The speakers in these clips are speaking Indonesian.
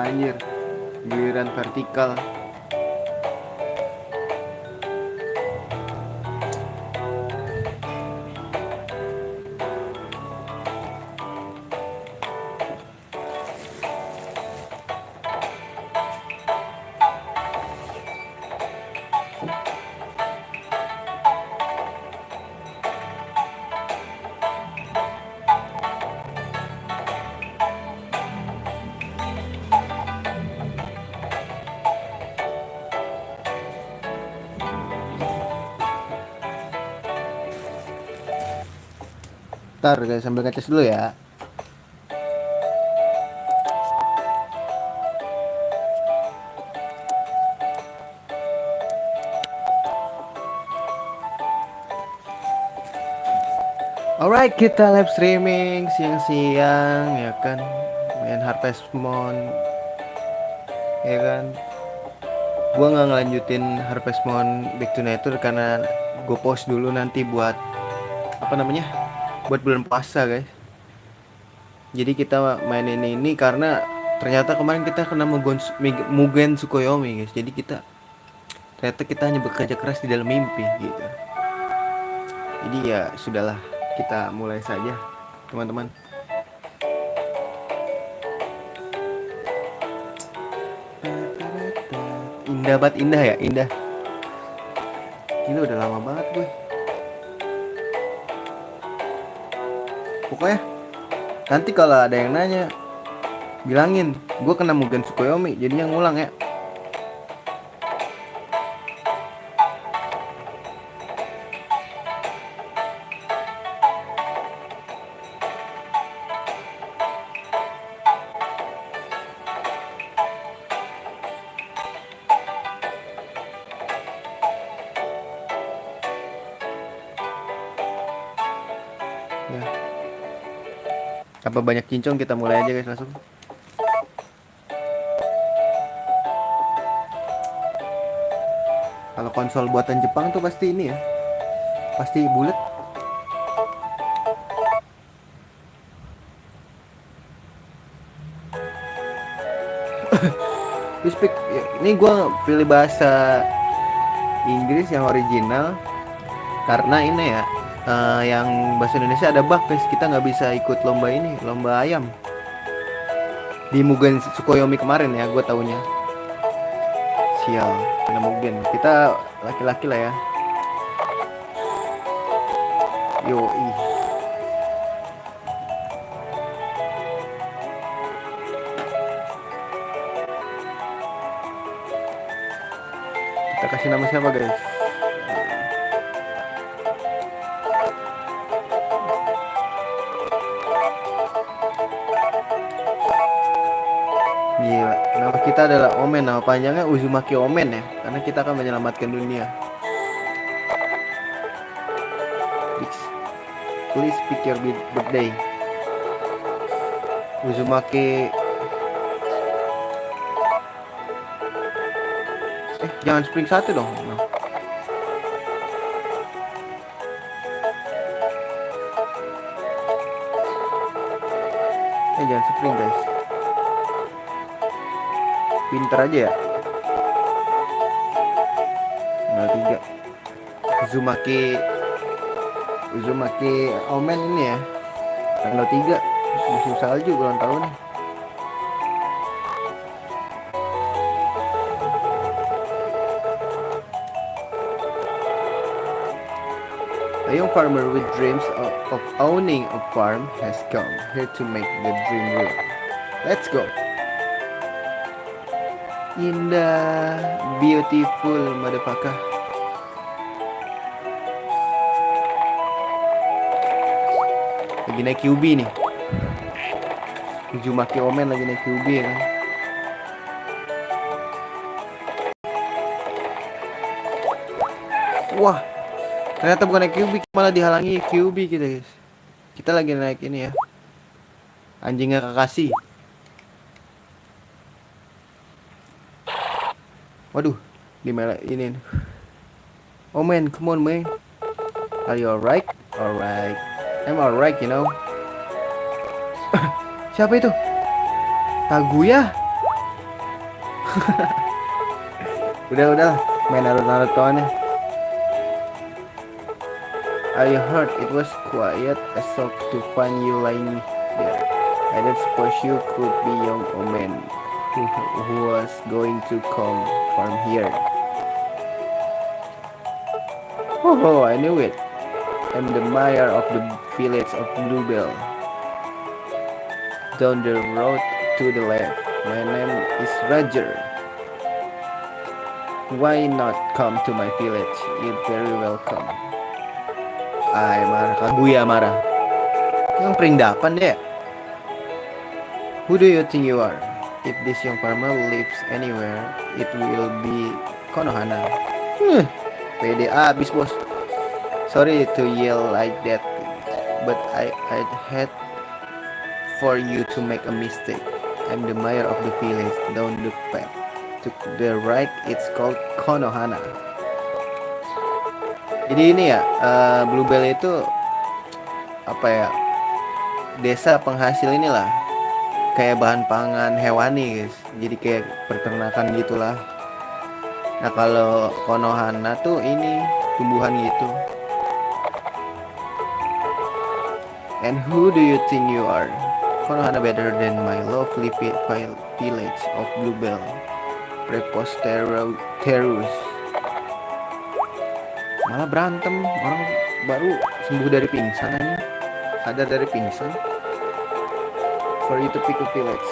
anjir. Giliran vertikal. Ntar guys, sambil ngetes dulu ya. Alright, kita live streaming siang-siang ya kan, main Harvest Moon ya kan. Gua nggak ngelanjutin Harvest Moon Back to Nature karena gue post dulu nanti buat apa namanya, buat bulan puasa guys. Jadi kita mainin ini karena ternyata kemarin kita kena Mugen Tsukuyomi guys. Jadi ternyata kita hanya bekerja keras di dalam mimpi gitu. Jadi ya sudahlah, kita mulai saja teman-teman. Indah banget, indah ya, indah. Gila udah lama banget gue. Pokoknya nanti kalau ada yang nanya, bilangin gue kena Mugen Tsukuyomi, jadinya ngulang ya. Ya. Apa banyak cincong, kita mulai aja guys langsung. Kalau konsol buatan Jepang tuh pasti ini ya, pasti bulat. Ini gue pilih bahasa Inggris yang original karena ini ya, yang bahasa Indonesia ada bug guys, kita nggak bisa ikut lomba ini, lomba ayam di Mugen Tsukuyomi kemarin ya, gue taunya. Sial, kena Mugen. Kita laki-laki lah ya. Yoi. Kita kasih nama siapa guys? Gila, nama kita adalah Omen, nama panjangnya Uzumaki Omen ya, karena kita akan menyelamatkan dunia. Please pick your birthday. Uzumaki. Jangan spring satu dong. Jangan spring guys. Pinter aja ya. Tanggal 3 Uzumaki Omen ini ya. Tanggal 3 musim salju ulang tahun. A young farmer with dreams of owning a farm has come here to make the dream real. Let's go. Indah, beautiful, motherfucker. Lagi naik QB nih. Uzumaki Omen lagi naik QB ya kan. Wah, ternyata bukan naik QB, malah dihalangi QB kita guys. Kita lagi naik ini ya, anjingnya Kakashi. Waduh, ini. Oh man, come on man. Are you alright? Alright. I'm alright, you know. Siapa itu? Kaguya? Udah main Naruto-Narutoannya. I heard it was quiet as shock to find you lying there. I don't suppose you could be young Omen who was going to come from here. Oh, I knew it. I'm the mayor of the village of Bluebell. Down the road to the left. My name is Roger. Why not come to my village? You're very welcome. Ay, marah. Kaguya marah. Yang perindapan deh. Who do you think you are? If this young farmer lives anywhere, it will be Konohana. Pede abis bos. Sorry to yell like that, but I'd had for you to make a mistake. I'm the mayor of the village. Don't look back. To the right, it's called Konohana. Jadi ini ya, Bluebell itu apa ya? Desa penghasil inilah, kayak bahan pangan hewani, guys. Jadi kayak peternakan gitulah. Nah kalau Konohana tuh ini tumbuhan gitu. And who do you think you are? Konohana better than my lovely village of Bluebell. Preposterous. Malah berantem, orang baru sembuh dari pingsan ini. Sadar dari pingsan. For you to pick a village.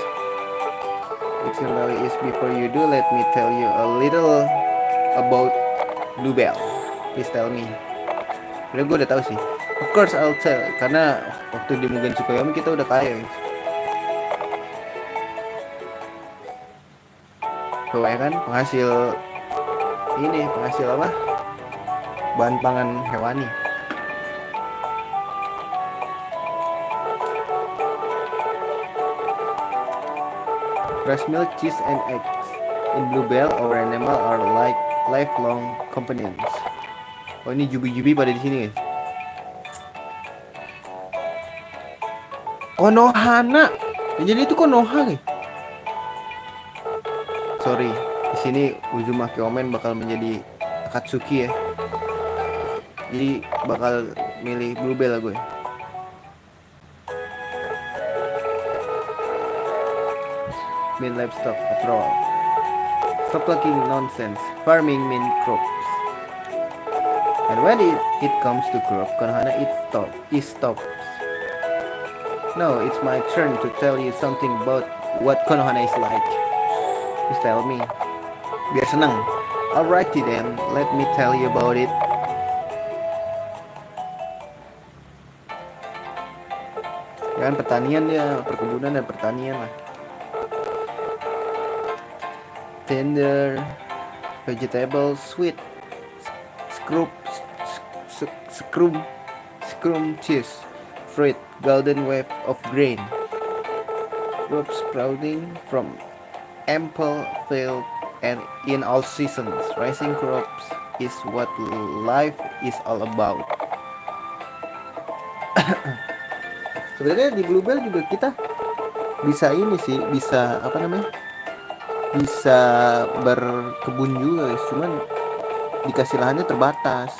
Actually is before you do, let me tell you a little about Bluebell. Please tell me. Udah gue udah tahu sih. Of course I'll tell, karena waktu di Mugen Tsukuyomi kita udah kaya, guys. Tuh ya kan, penghasil apa? Bahan pangan hewani. Fresh milk, cheese, and eggs. In Bluebell, our animal are like lifelong companions. Oh ini jubi-jubi pada di sini, guys. Konohana. Jadi itu Konoha, guys. Sorry, di sini Uzumaki Omen bakal menjadi Akatsuki ya. Jadi bakal milih Bluebell lah gue. Mean livestock patrol. Stop talking nonsense. Farming mean crops. And when it comes to crop, Konohana it stops. No, it's my turn to tell you something about what Konohana is like. Please tell me. Biar senang. Alrighty then, let me tell you about it. Ya kan pertanian ya, perkebunan dan pertanian lah. Tender, vegetable, sweet, scrumptious, fruit, golden wave of grain, crops sprouting from ample field and in all seasons. Raising crops is what life is all about. Sebenarnya di Bluebell juga kita bisa ini sih, bisa apa namanya? Bisa berkebun juga, guys. Cuman dikasih lahannya terbatas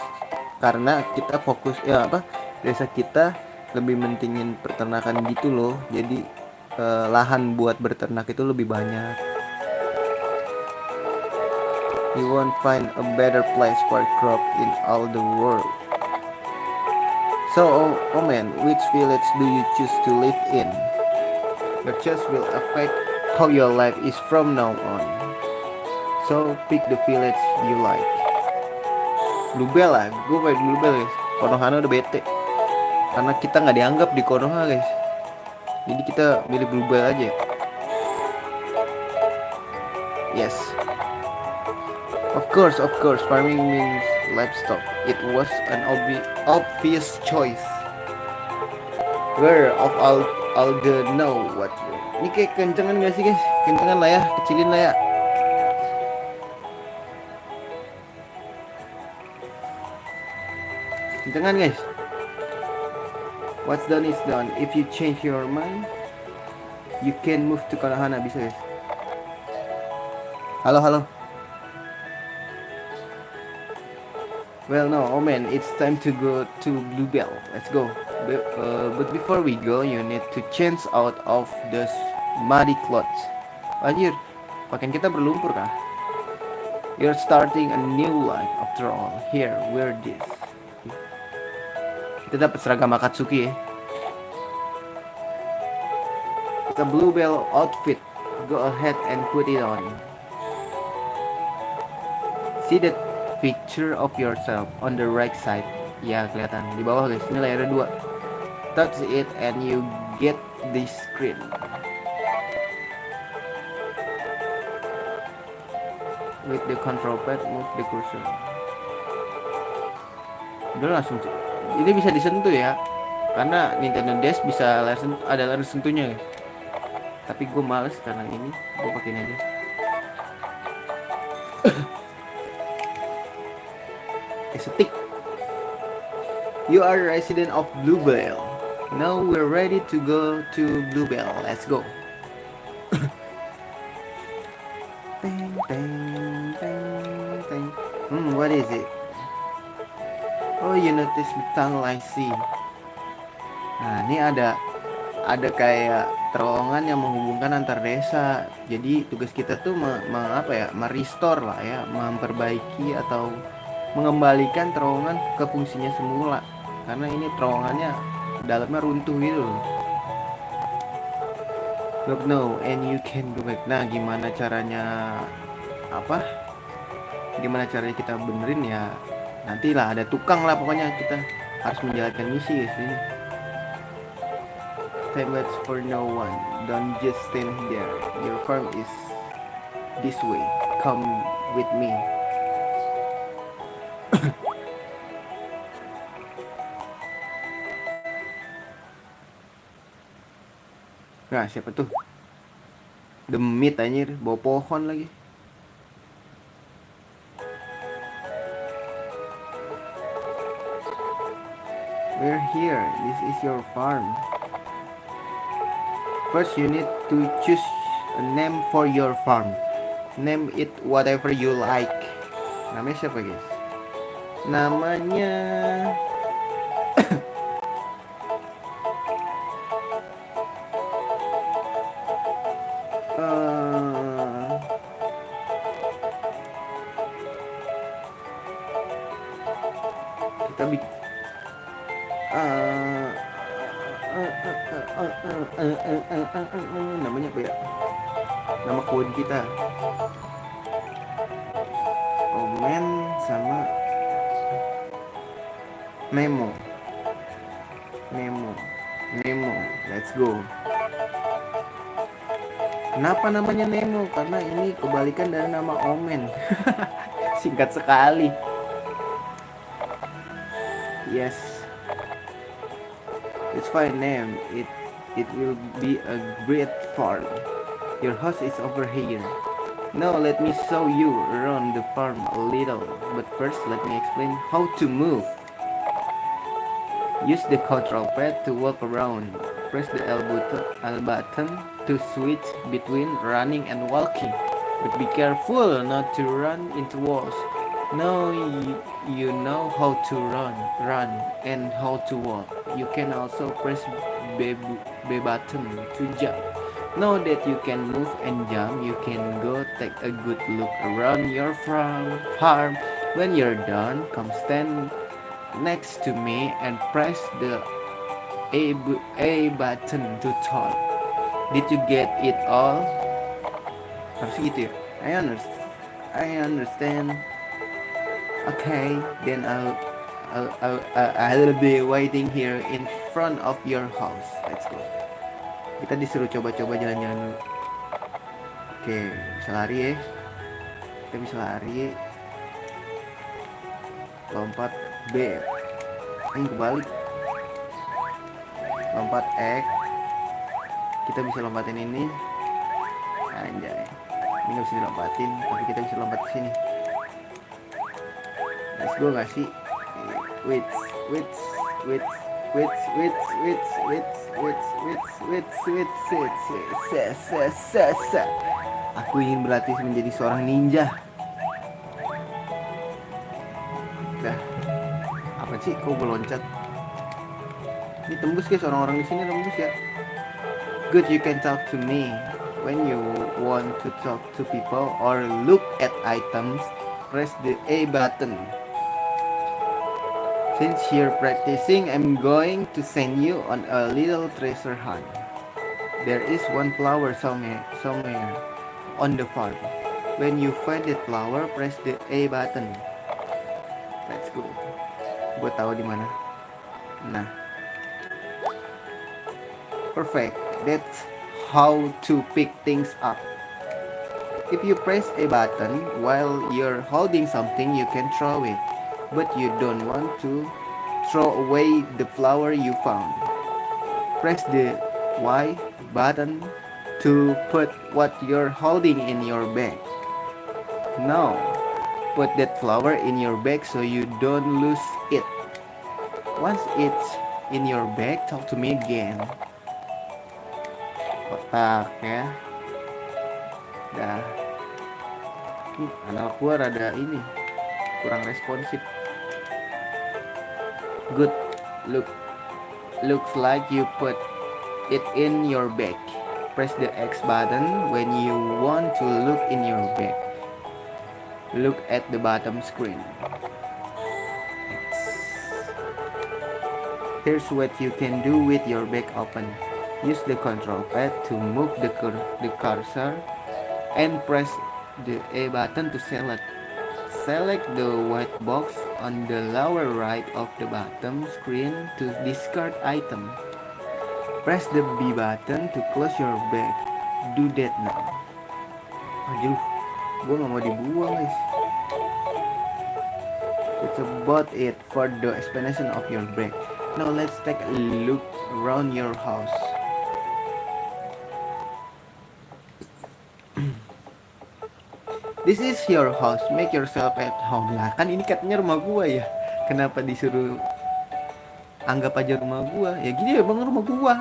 karena kita fokus ya apa? Desa kita lebih mentingin peternakan gitu loh. Jadi lahan buat berternak itu lebih banyak. You won't find a better place for crop in all the world. So, Omen, which village do you choose to live in? Your choice will affect how your life is from now on. So, pick the village you like. Bluebell lah, gue pengen Bluebell, guys. Konohana udah bete karena kita nggak dianggap di Konoha, guys. Jadi kita milih Bluebell aja. Yes. Of course, farming means livestock. It was an obvious choice. Where of all the know what. Ini kayak kencengan gak sih, guys? Kencengan lah ya, kecilin lah ya. Kencengan, guys. What's done is done. If you change your mind, you can move to Konohana, bisa, guys. Halo, halo. Well, no, oh man, it's time to go to Bluebell. Let's go. But before we go, you need to change out of those muddy clothes. Anjir, pakaian kita berlumpur kah? You're starting a new life after all. Here, wear this. Kita dapat seragam Akatsuki ya. It's a Bluebell outfit. Go ahead and put it on. See that picture of yourself on the right side. Ya, kelihatan di bawah guys. Ini layar 2. Touch it and you get this screen. With the control pad, move the cursor. Udah langsung. Ini bisa disentuh ya. Karena Nintendo DS bisa ada layar sentuhnya guys. Tapi gue males karena ini. Gue pakein aja. Estetik. You are a resident of Bluebell. Now we're ready to go to Bluebell. Let's go. Bang, bang, bang, bang. What is it? Oh, you notice the tunnel I see. Nah, ini ada kayak terowongan yang menghubungkan antar desa. Jadi tugas kita tuh merestore lah ya, memperbaiki atau mengembalikan terowongan ke fungsinya semula. Karena ini terowongannya dalamnya runtuh gitu. Look now and you can go back. Nah, gimana caranya kita benerin ya? Nantilah ada tukang lah, pokoknya kita harus menjalankan misi guys ini. Time waits for no one. Don't just stand there. Your farm is this way. Come with me. Nah, siapa tuh? Demit anjir, bawa pohon lagi. We're here. This is your farm. First, you need to choose a name for your farm. Name it whatever you like. Namanya siapa guys? Namanya kita bikin namanya apa ya? Nama kode kita Omen sama Nemo. Let's go. Kenapa namanya Nemo? Karena ini kebalikan dari nama Omen. Singkat sekali. Yes, it's fine name. It will be a great farm. Your house is over here. Now let me show you around the farm a little. But first let me explain how to move. Use the control pad to walk around. Press the L button to switch between running and walking. But be careful not to run into walls. Now you know how to run and how to walk. You can also press B button to jump. Now that you can move and jump, you can go take a good look around your farm. When you're done, come stand next to me and press the A button to talk. Did you get it all? Harus gitu ya? I understand. Okay, then I'll be waiting here in front of your house. Let's go. Kita disuruh coba-coba jalan-jalan dulu. Oke, bisa lari ya. Kita bisa lari. Lompat B. Ini kebalik. Lompat X. Kita bisa lompatin ini. Anjay. Ini nggak bisa dilompatin, tapi kita bisa lompat ke sini. Let's go gak sih? Wait. Aku ingin berlatih menjadi seorang ninja. Dah, apa sih? Kau meloncat? Ini tembus guys, orang-orang di sini tembus ya. Good, you can talk to me. When you want to talk to people or look at items, press the A button. Since you're practicing, I'm going to send you on a little treasure hunt. There is one flower somewhere on the farm. When you find that flower, press the A button. Let's go. Gue tahu di mana. Nah, perfect. That's how to pick things up. If you press a button while you're holding something, you can throw it, but you don't want to throw away the flower you found. Press the Y button to put what you're holding in your bag. Now, put that flower in your bag so you don't lose it. Once it's in your bag, talk to me again. Kotak ya. Dah. Anak gua rada ini kurang responsif. Good. Looks like you put it in your bag. Press the X button when you want to look in your bag. Look at the bottom screen. Here's what you can do with your bag open. Use the control pad to move the cursor and press the A button to select. Select the white box on the lower right of the bottom screen to discard item. Press the B button to close your bag. Do that now. Aduh, gue gak mau dibuang guys. That's about it for the explanation of your bag. Now let's take a look around your house. This is your house, make yourself at home. Lah kan ini katanya rumah gua ya. Kenapa disuruh anggap aja rumah gua? Ya gini ya bang, rumah gua.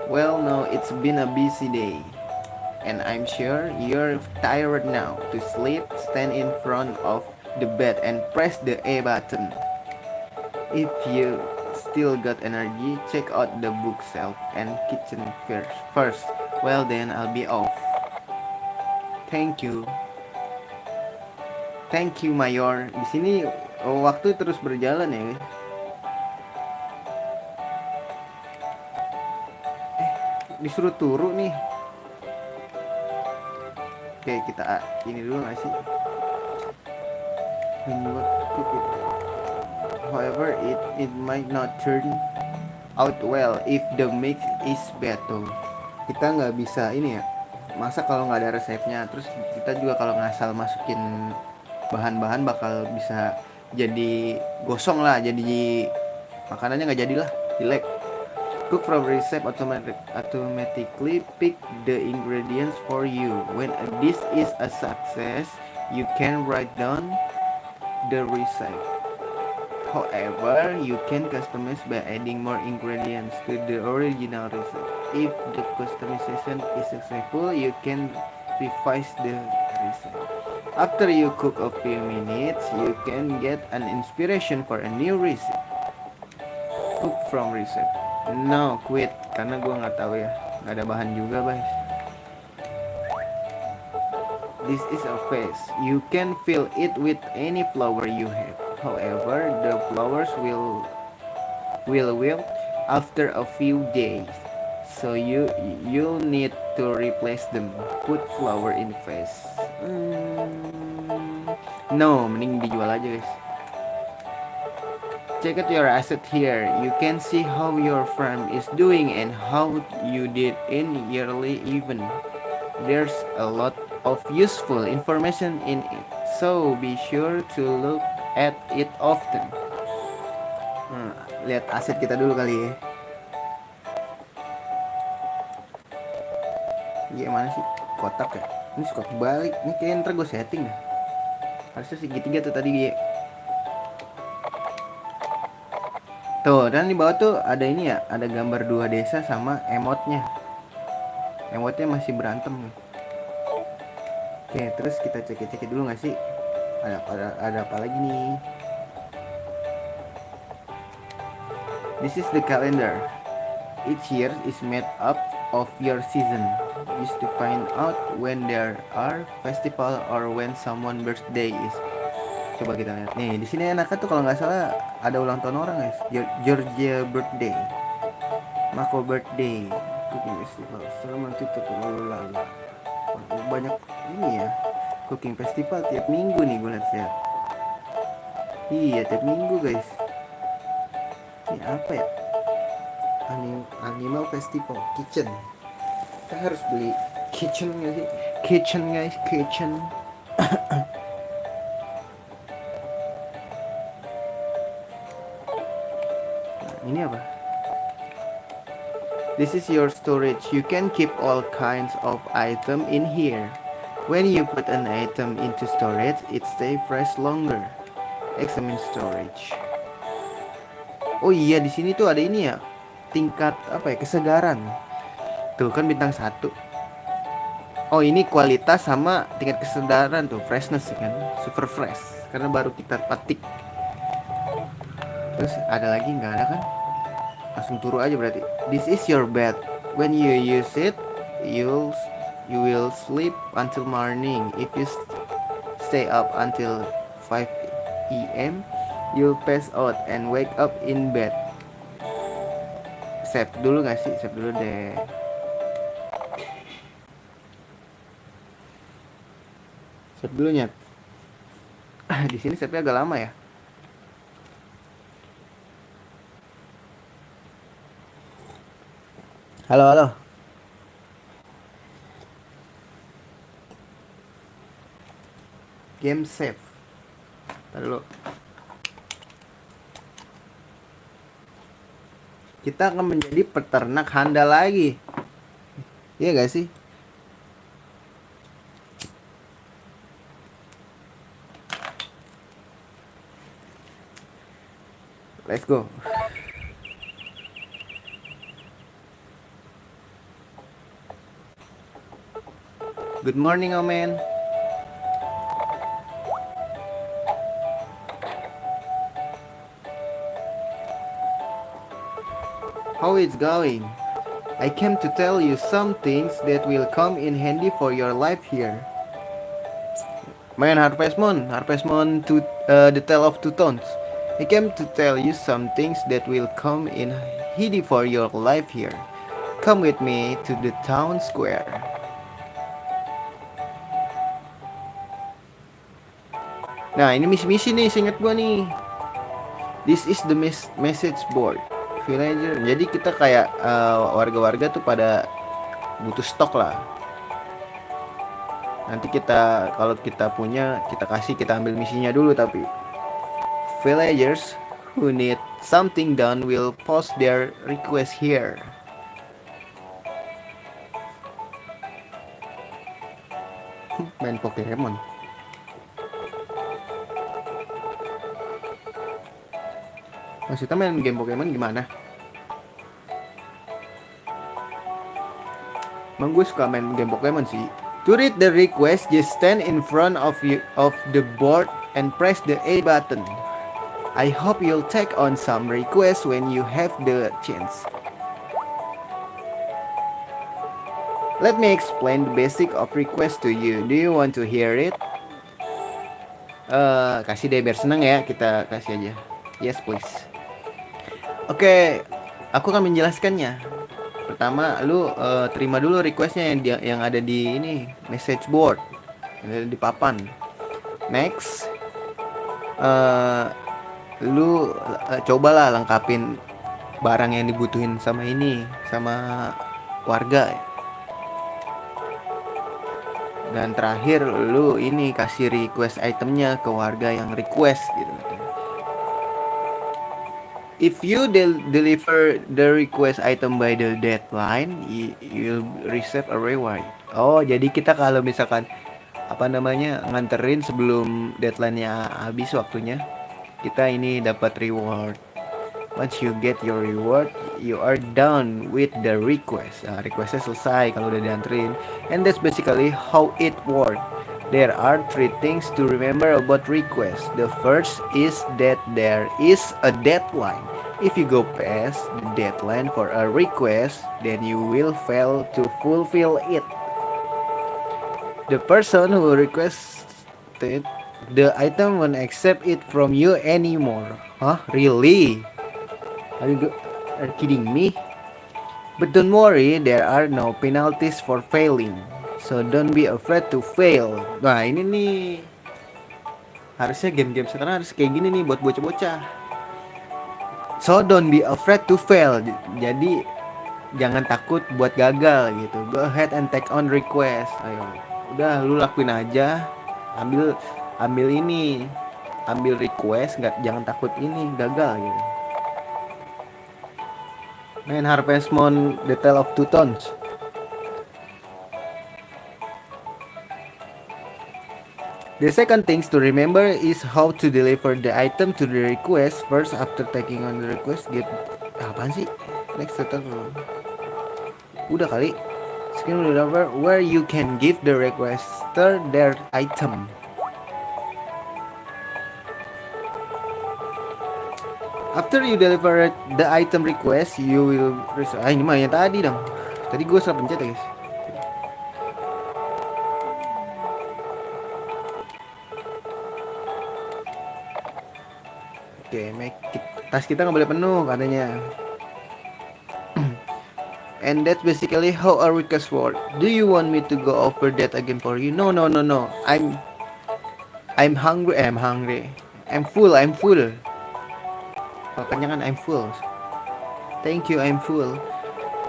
Well, now it's been a busy day, and I'm sure you're tired now. To sleep, stand in front of the bed and press the A button. If you still got energy, check out the bookshelf and kitchen first. Well then, I'll be off. Thank you. Thank you, Mayor. Di sini waktu terus berjalan ya. Disuruh turu nih. Oke, kita ini dulu nggak sih? However, it might not turn out well if the mix is better. Kita nggak bisa ini ya, masa kalau nggak ada resepnya. Terus kita juga kalau ngasal masukin bahan-bahan bakal bisa jadi gosong lah, jadi makanannya nggak jadilah, jelek. Cook from recipe automatically pick the ingredients for you. When a dish is a success, you can write down the recipe. However, you can customize by adding more ingredients to the original recipe. If the customization is successful, you can revise the recipe. After you cook a few minutes, you can get an inspiration for a new recipe. Cook from recipe. No, quit, karena gue nggak tahu ya, nggak ada bahan juga guys. This is a vase. You can fill it with any flower you have. However, the flowers will wilt after a few days, so you'll need to replace them. Put flower in vase. No, mending dijual aja guys. Check out your asset here. You can see how your farm is doing and how you did in yearly even. There's a lot of useful information in it, so be sure to look at it often. Lihat aset kita dulu kali ya. Gimana sih? Kotak ya? Ini suka kebalik. Ini kayaknya ntar gue setting dah. Harusnya segitiga tuh tadi ya. Tuh, dan di bawah tuh ada ini ya, ada gambar dua desa sama emotnya. emotnya masih berantem. Oke, terus kita cek dulu nggak sih ada apa lagi nih. This is the calendar. Each year is made up of your season. Used to find out when there are festival or when someone birthday is. Coba kita lihat nih, di sini enaknya tuh kalau nggak salah ada ulang tahun orang guys. Georgia birthday, Mako birthday, cooking festival, Salman tutup lalu. Banyak ini ya, cooking festival tiap minggu nih gue lihat. Iya tiap minggu guys. Ini apa ya? Animal festival, kitchen. Kita harus beli kitchen nggak sih? Kitchen guys, kitchen. Nah, ini apa? This is your storage. You can keep all kinds of item in here. When you put an item into storage, it stay fresh longer. Examine storage. Oh iya, di sini tuh ada ini ya. Tingkat apa ya? Kesegaran. Tuh kan bintang 1. Oh, ini kualitas sama tingkat kesegaran tuh, freshness kan. Super fresh karena baru kita petik. Terus ada lagi nggak ada kan? Langsung turu aja berarti. This is your bed. When you use it, you will sleep until morning. If you stay up until 5 a.m., you'll pass out and wake up in bed. Save dulu nggak sih? Save dulu deh. Save dulu nyet. Di sini save-nya agak lama ya. Halo, halo. Game save. Ntar dulu. Kita akan menjadi peternak handal lagi. Iya gak sih? Let's go. Good morning, Omen. How it's going? I came to tell you some things that will come in handy for your life here. Man, Harvest Moon to the Tale of Two Tones. I came to tell you some things that will come in handy for your life here. Come with me to the town square. Nah, ini misi-misi nih, seingat gua nih. This is the message board. Villager. Jadi kita kayak warga-warga tuh pada butuh stok lah. Nanti kita kalau kita punya kita kasih, kita ambil misinya dulu. Tapi villagers who need something done will post their request here. Main Pokemon. Maksudnya main game Pokemon gimana? Emang gue suka main game Pokemon sih. To read the request, just stand in front of the board and press the A button. I hope you'll take on some requests when you have the chance. Let me explain the basic of request to you. Do you want to hear it? Kasih deh biar seneng ya, kita kasih aja. Yes please. Oke, aku akan menjelaskannya. Pertama, lu terima dulu requestnya yang ada di ini message board, yang ada di papan. Next, lu cobalah lengkapin barang yang dibutuhin sama ini, sama warga. Dan terakhir, lu ini kasih request itemnya ke warga yang request gitu. If you deliver the request item by the deadline, you'll receive a reward. Oh, jadi kita kalau misalkan nganterin sebelum deadline-nya habis waktunya, kita ini dapat reward. Once you get your reward, you are done with the request. Nah, requestnya selesai kalau udah dianterin. And that's basically how it works. There are three things to remember about requests. The first is that there is a deadline. If you go past the deadline for a request, then you will fail to fulfill it. The person who requested the item won't accept it from you anymore. Huh? Really? Are you kidding me? But don't worry, there are no penalties for failing. So don't be afraid to fail. Nah ini nih, harusnya game-game sekarang harus kayak gini nih buat bocah-bocah. So don't be afraid to fail. Jadi jangan takut buat gagal gitu. Go ahead and take on request. Ayo, udah lu lakuin aja. Ambil ambil ini, ambil request. Nggak, jangan takut ini gagal gitu. Main Harvest Moon The Tale of Two Towns. The second thing to remember is how to deliver the item to the request. First, after taking on the request, give apaan sih? Next settle. Udah kali. Screen deliver where you can give the requester their item. After you deliver the item request, you will ini mah yang tadi dong. Tadi gue salah pencet ya guys. Oke, tas kita nggak boleh penuh katanya. And that's basically how a request works. Do you want me to go over that again for you? No. I'm hungry. I'm full. Kalau kenyang kan I'm full. Thank you, I'm full.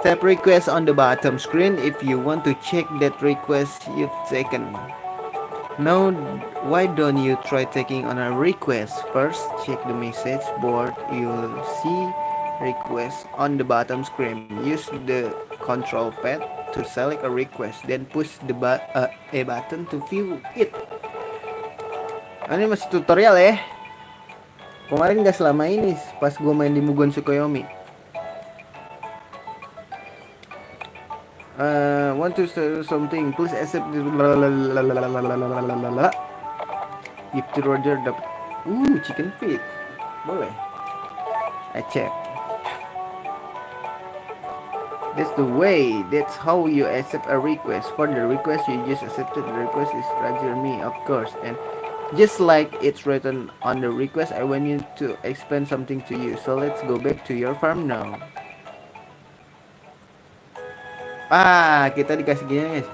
Tap request on the bottom screen if you want to check that request you've taken. Now, why don't you try taking on a request? First, check the message board. You'll see request on the bottom screen. Use the control pad to select a request, then push the a button to view it. Ini masih tutorial ya. Kemarin gak selama ini pas gue main di Mugen Tsukuyomi. Want to say something? Please accept. If to Roger dapat. Chicken feet. Boleh. Accept. That's the way. That's how you accept a request. For the request you just accepted, the request is Roger me, of course. And just like it's written on the request, I want you to explain something to you. So let's go back to your farm now. Kita dikasih gini guys.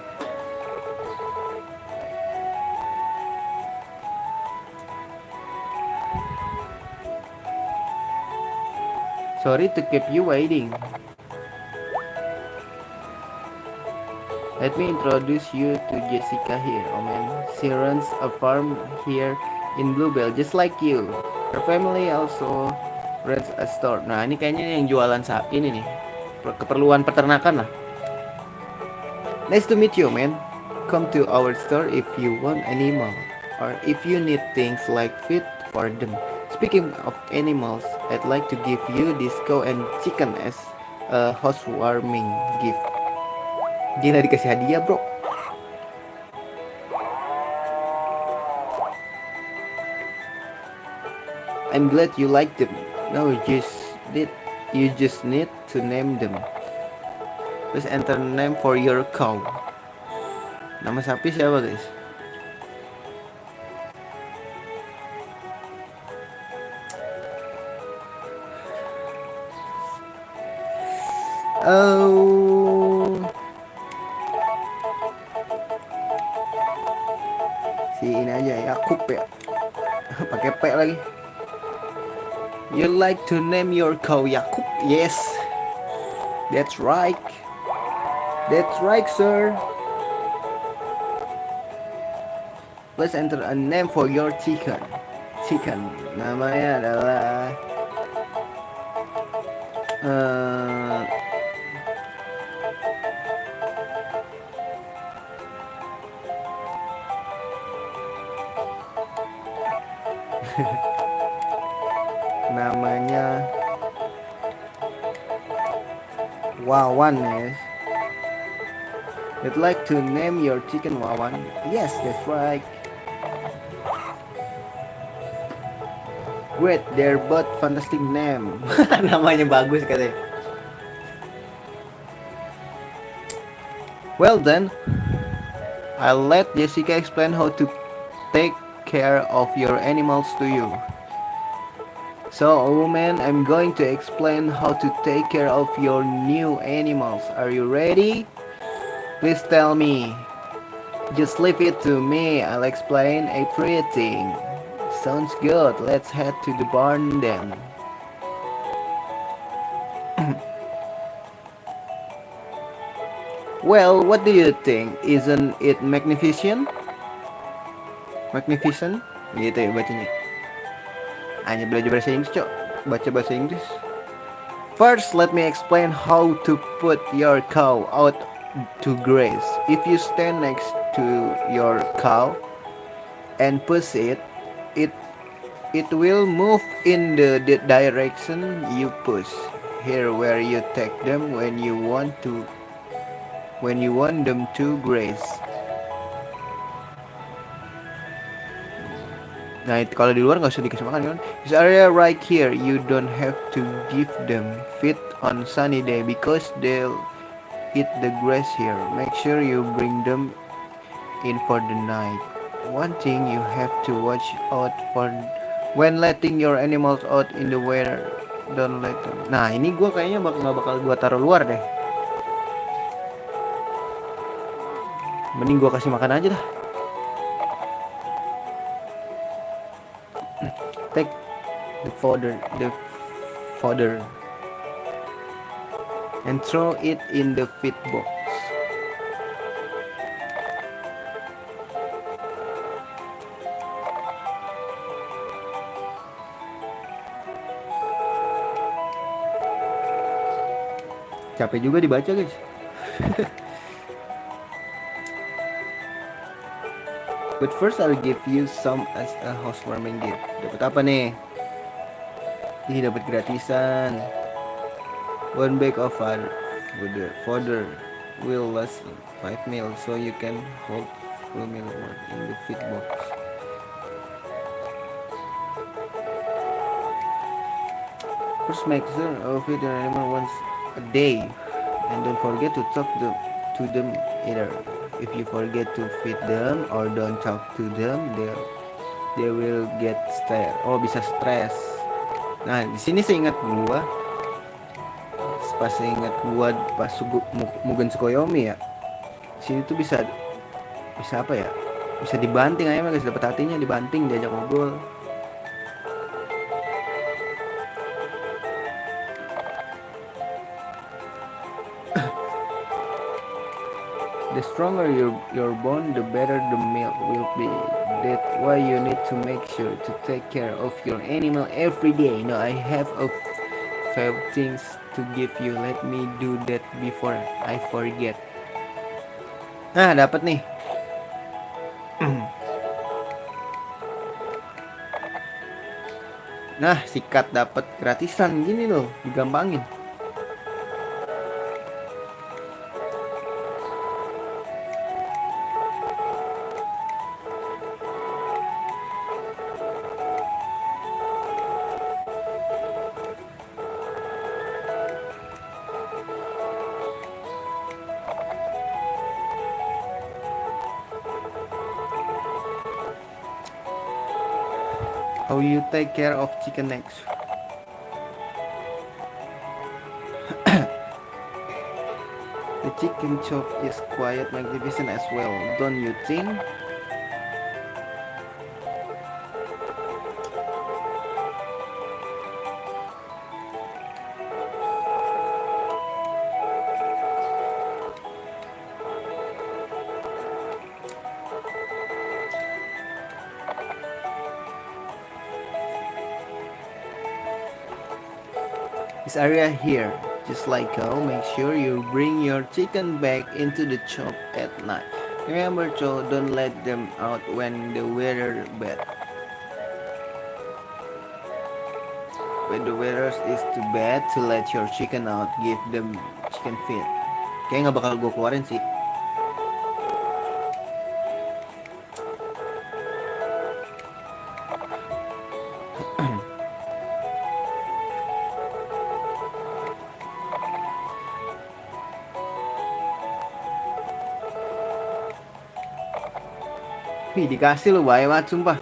Sorry to keep you waiting. Let me introduce you to Jessica here. Oh man, she runs a farm here in Bluebell, just like you. Her family also runs a store. Nah ini kayaknya yang jualan sapi ini nih, keperluan peternakan lah. Nice to meet you, man. Come to our store if you want animal or if you need things like feed for them. Speaking of animals, I'd like to give you this cow and chicken as a housewarming gift. Gila dikasih hadiah, bro. I'm glad you like them. No, you just need to name them. Please enter name for your cow. Nama sapi siapa guys? Si ini aja Yakub ya. Pakai P lagi. You like to name your cow Yakub? Yes. That's right. That's right, sir. Let's enter a name for your chicken. Namanya adalah namanya Wawan, guys. You'd like to name your chicken Wawan? Yes, that's right. Great, they're both fantastic name. Namanya bagus katanya. Well then, I'll let Jessica explain how to take care of your animals to you. So, woman, I'm going to explain how to take care of your new animals. Are you ready? Please tell me. Just leave it to me. I'll explain everything. Sounds good. Let's head to the barn then. Well, what do you think? Isn't it magnificent? Magnificent? Gitu ya bacanya. Hanya belajar bahasa Inggris, Cok. Baca bahasa Inggris. First, let me explain how to put your cow out to graze. If you stand next to your cow and push it, it will move in the direction you push. Here where you take them when you want them to graze. Nah, kalau di luar nggak usah dikasih makan kan? This area right here, you don't have to give them feed on sunny day because they'll eat the grass here. Make sure you bring them in for the night. One thing you have to watch out for when letting your animals out in the weather. Don't let them. Nah, ini gue kayaknya nggak bakal gue taruh luar deh. Mending gue kasih makan aja dah. Take the fodder and throw it in the feed box. Capek juga dibaca, guys. But first I'll give you some as a housewarming gift. Dapat apa nih? Ini dapat gratisan. One bag of fodder will last 5 meals, so you can hold full meal in the feed box. First, make sure of feed your animal once a day, and don't forget to talk to them either. If you forget to feed them or don't talk to them, they will get stressed. Oh, bisa stres. Nah, di sini saya ingat gua. Pas saya ingat gua pas Mugen Tsukuyomi ya. Di sini tuh bisa apa ya? Bisa dibanting aja, guys, dapat hatinya dibanting, diajak ngobrol. The stronger your bond, the better the milk will be. That's why you need to make sure to take care of your animal every day. Now I have a few things to give you. Let me do that before I forget. Nah, dapat nih. Nah, sikat dapat gratisan gini loh, digampangin. How you take care of chicken eggs? The chicken chop is quite magnificent as well, don't you think? This area here, just like cow, make sure you bring your chicken back into the shop at night. Remember, Joe, don't let them out when the weather bad. When the weather is too bad to let your chicken out, give them chicken feet. Kayaknya nggak bakal gue keluarin sih. Wih, dikasih lo, bahaya banget sumpah.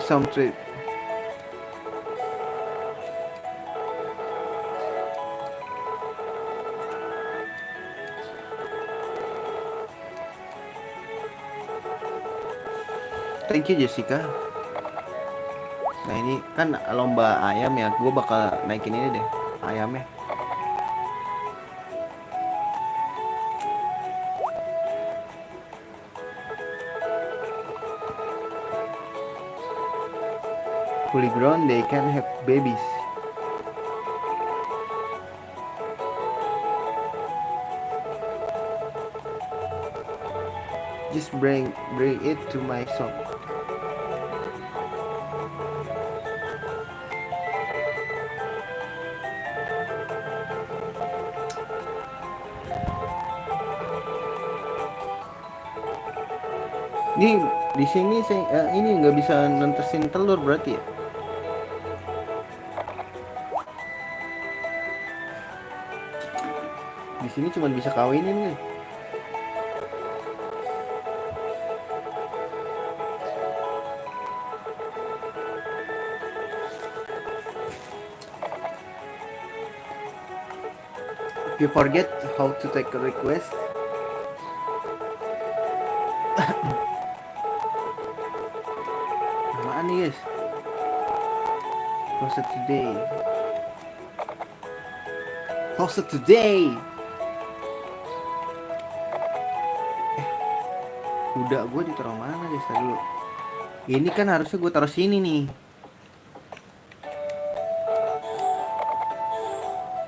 Some trip. Thank you Jessica. Nah ini kan lomba ayam ya, gue bakal naikin ini deh ayamnya. Fully grown, they can have babies. Just bring it to my shop. Ini di sini saya ini nggak bisa nentesin telur berarti ya? Di sini cuma bisa kawinin nih. If you forget how to take a request, apaan nih guys? Posted today. Posted today. Udah gue ditaruh mana guys dulu? Ini kan harusnya gue taruh sini nih.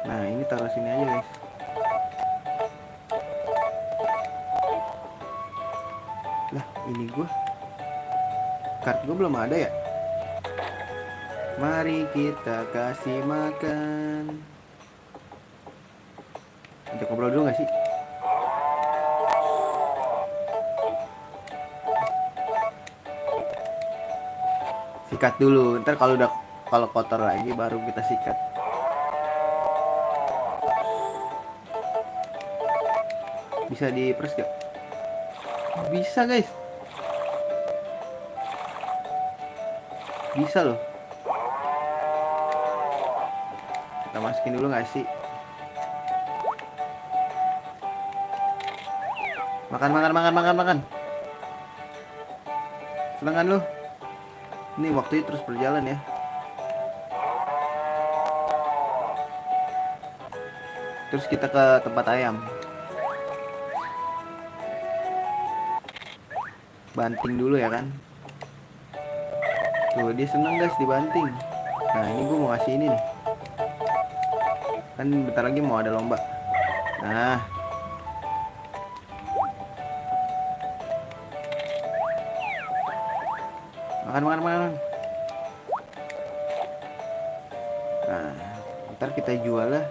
Nah ini taruh sini aja guys. Lah ini gue card gue belum ada ya. Mari kita kasih makan. Ajak ngobrol dulu gak sih? Sikat dulu, ntar kalau kotor lagi baru kita sikat. Bisa diperes gak? Bisa guys. Bisa loh. Kita masukin dulu gak sih? Makan. Senengan lu. Ini waktunya terus berjalan ya. Terus kita ke tempat ayam. Banting dulu ya kan. Tuh dia seneng guys dibanting. Nah ini gue mau ngasih ini nih. Kan bentar lagi mau ada lomba. Nah makan. Nah ntar kita jual lah.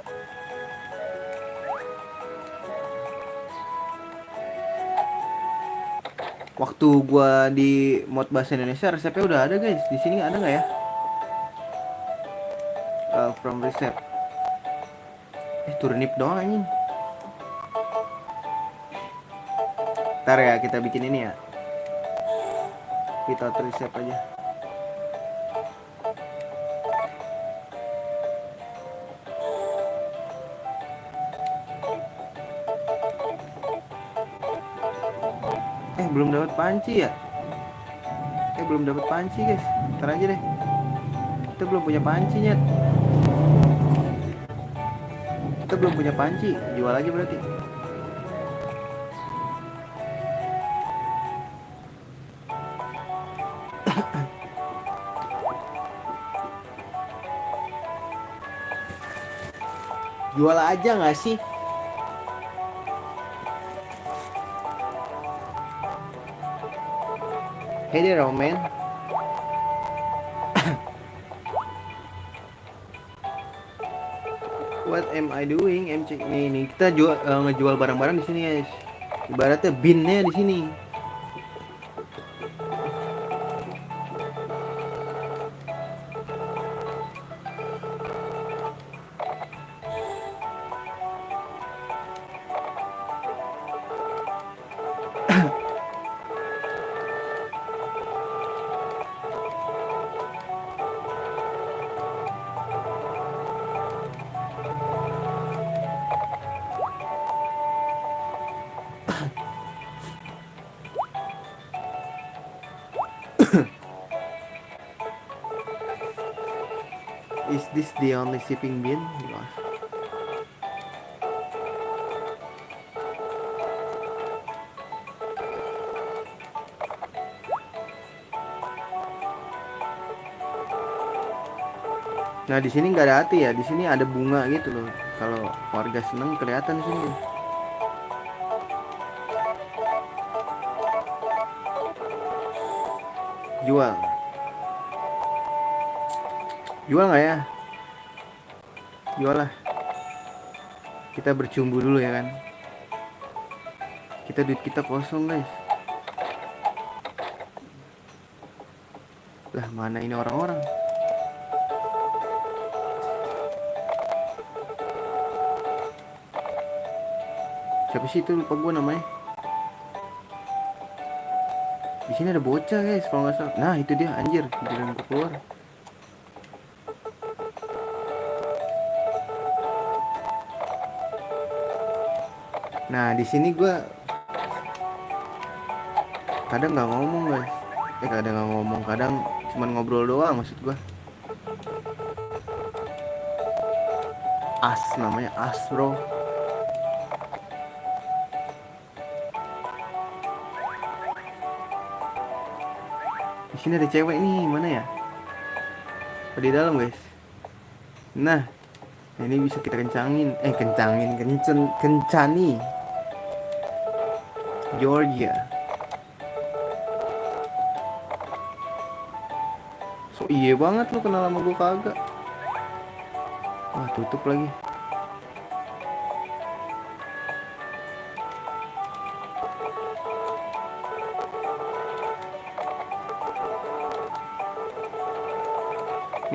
Waktu gua di mod bahasa Indonesia resepnya udah ada guys. Di sini ada nggak ya? From recipe. Turnip doang anjing. Ntar ya kita bikin ini ya. Kita resep aja. Belum dapat panci ya? Belum dapat panci guys. Ntar aja deh. Kita belum punya panci nyet. Kita belum punya panci. Jual aja berarti. Jual aja nggak sih? Hey there, old man. What am I doing? MC nih kita ngejual barang-barang di sini guys. Ibaratnya binnya di sini. Is this the only shipping bin? Nah di sini nggak ada hati ya, di sini ada bunga gitu loh. Kalau warga seneng kelihatan di sini. Jual, jual nggak ya? Jual lah. Kita bercumbu dulu ya kan. Duit kita kosong guys. Lah mana ini orang-orang? Siapa sih itu, lupa gue namanya. Di sini ada bocah guys kalau nggak salah. Nah itu dia, anjir, bilang gue keluar. Nah di sini gue kadang nggak ngomong guys. Kadang nggak ngomong, kadang cuman ngobrol doang maksud gue. As namanya, as bro. Di sini ada cewek nih, mana ya? Di dalam guys. Nah, ini bisa kita kencangin, kencani. Georgia. So iya banget lu kenal sama gue kagak. Wah tutup lagi.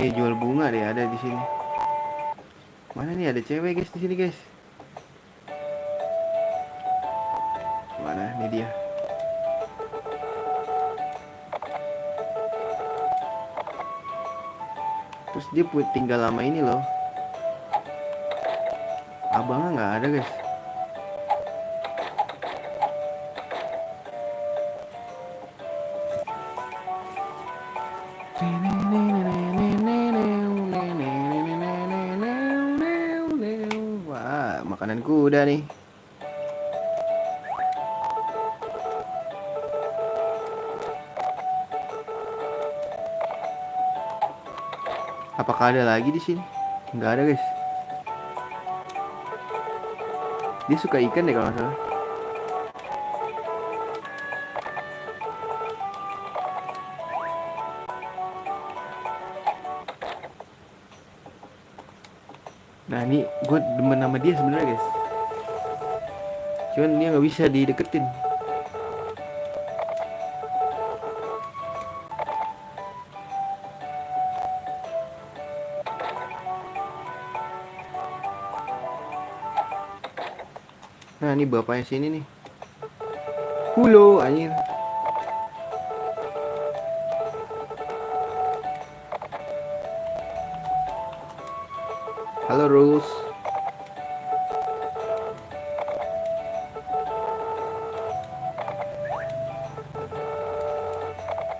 Nih jual bunga deh ada di sini. Mana nih ada cewek guys di sini guys. Mana nih dia? Terus dia tinggal lama ini loh. Abangnya nggak ada guys. Wah, makanan kuda nih. Apakah ada lagi di sini? Nggak ada guys. Dia suka ikan deh kalau nggak salah. Nah ini gue demen sama dia sebenarnya guys. Cuman dia nggak bisa dideketin. Nah ini bapaknya sini nih. Halo anjir. Halo Rose.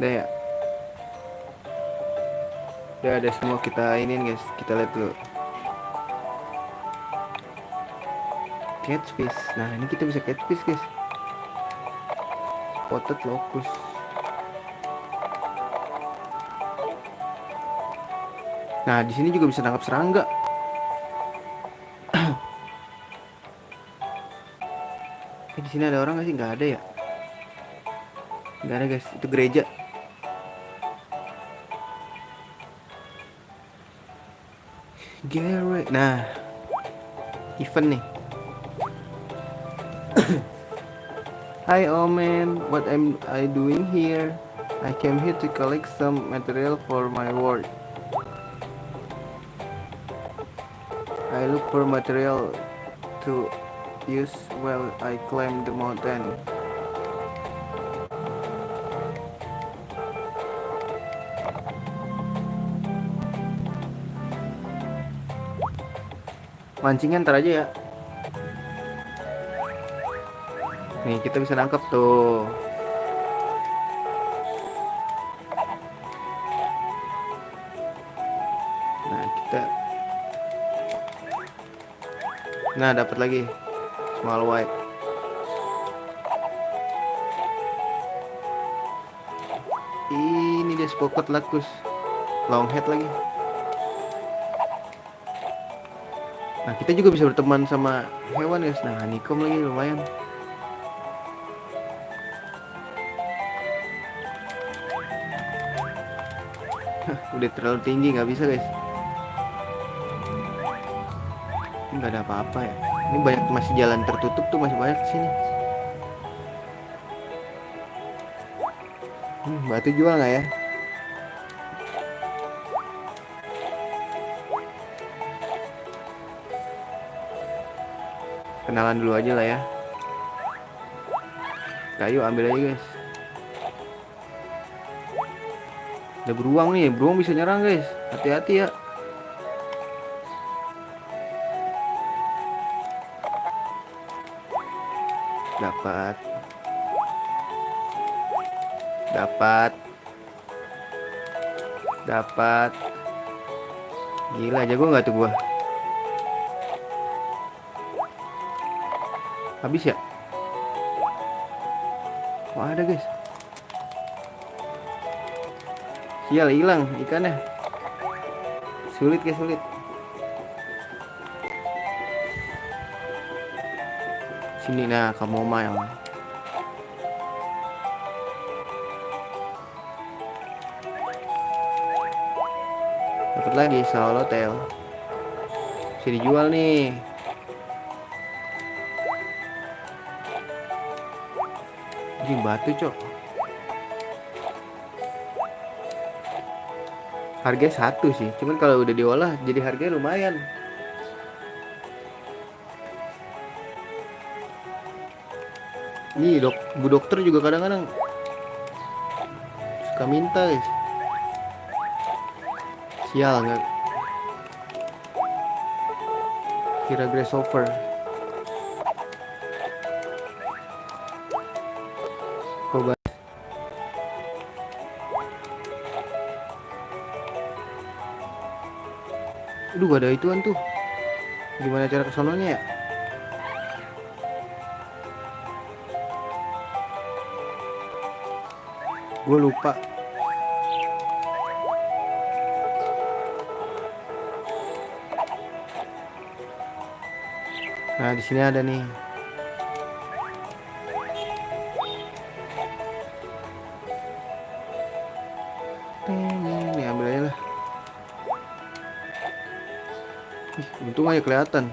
Udah ya. Udah ada semua kita ini guys. Kita lihat dulu. Catfish. Nah ini kita bisa catfish guys. Spotted locust. Nah di sini juga bisa nangkap serangga. sini ada orang nggak sih? Nggak ada ya? Nggak ada guys, itu gereja. Gary. Nah, event nih. Hi Omen, what am I doing here? I came here to collect some material for my work. I look for material to use while I climb the mountain. Mancingnya ntar aja ya. Nih kita bisa nangkep tuh. Nah kita, nah dapat lagi small white. Ini dia spokot lakus, long head lagi. Nah kita juga bisa berteman sama hewan guys. Nah honeycomb lagi lumayan. Udah terlalu tinggi nggak bisa guys. Nggak ada apa-apa ya. Ini banyak masih jalan tertutup tuh, masih banyak di sini. Batu jual nggak ya? Kenalan dulu aja lah ya. Kayu ambil aja guys. Ada beruang nih, beruang bisa nyerang guys. Hati-hati ya. Dapat. Dapat. Dapat. Gila, jago nggak tuh gua? Habis ya? Wah ada guys. Sial, hilang ikannya. Sulit guys, sulit. Sini nah, kamu main. Dapat lagi swallowtail. Bisa dijual nih. Ini batu cok. Harganya 1 sih, cuman kalau udah diolah jadi harganya lumayan. Nih bu dokter juga kadang-kadang suka minta guys. Sial nggak kira grasshopper. Coba. Aduh ada ituan tuh. Gimana cara kesononya ya? Gue lupa. Nah di sini ada nih. Nih ambil aja lah. Untung aja kelihatan.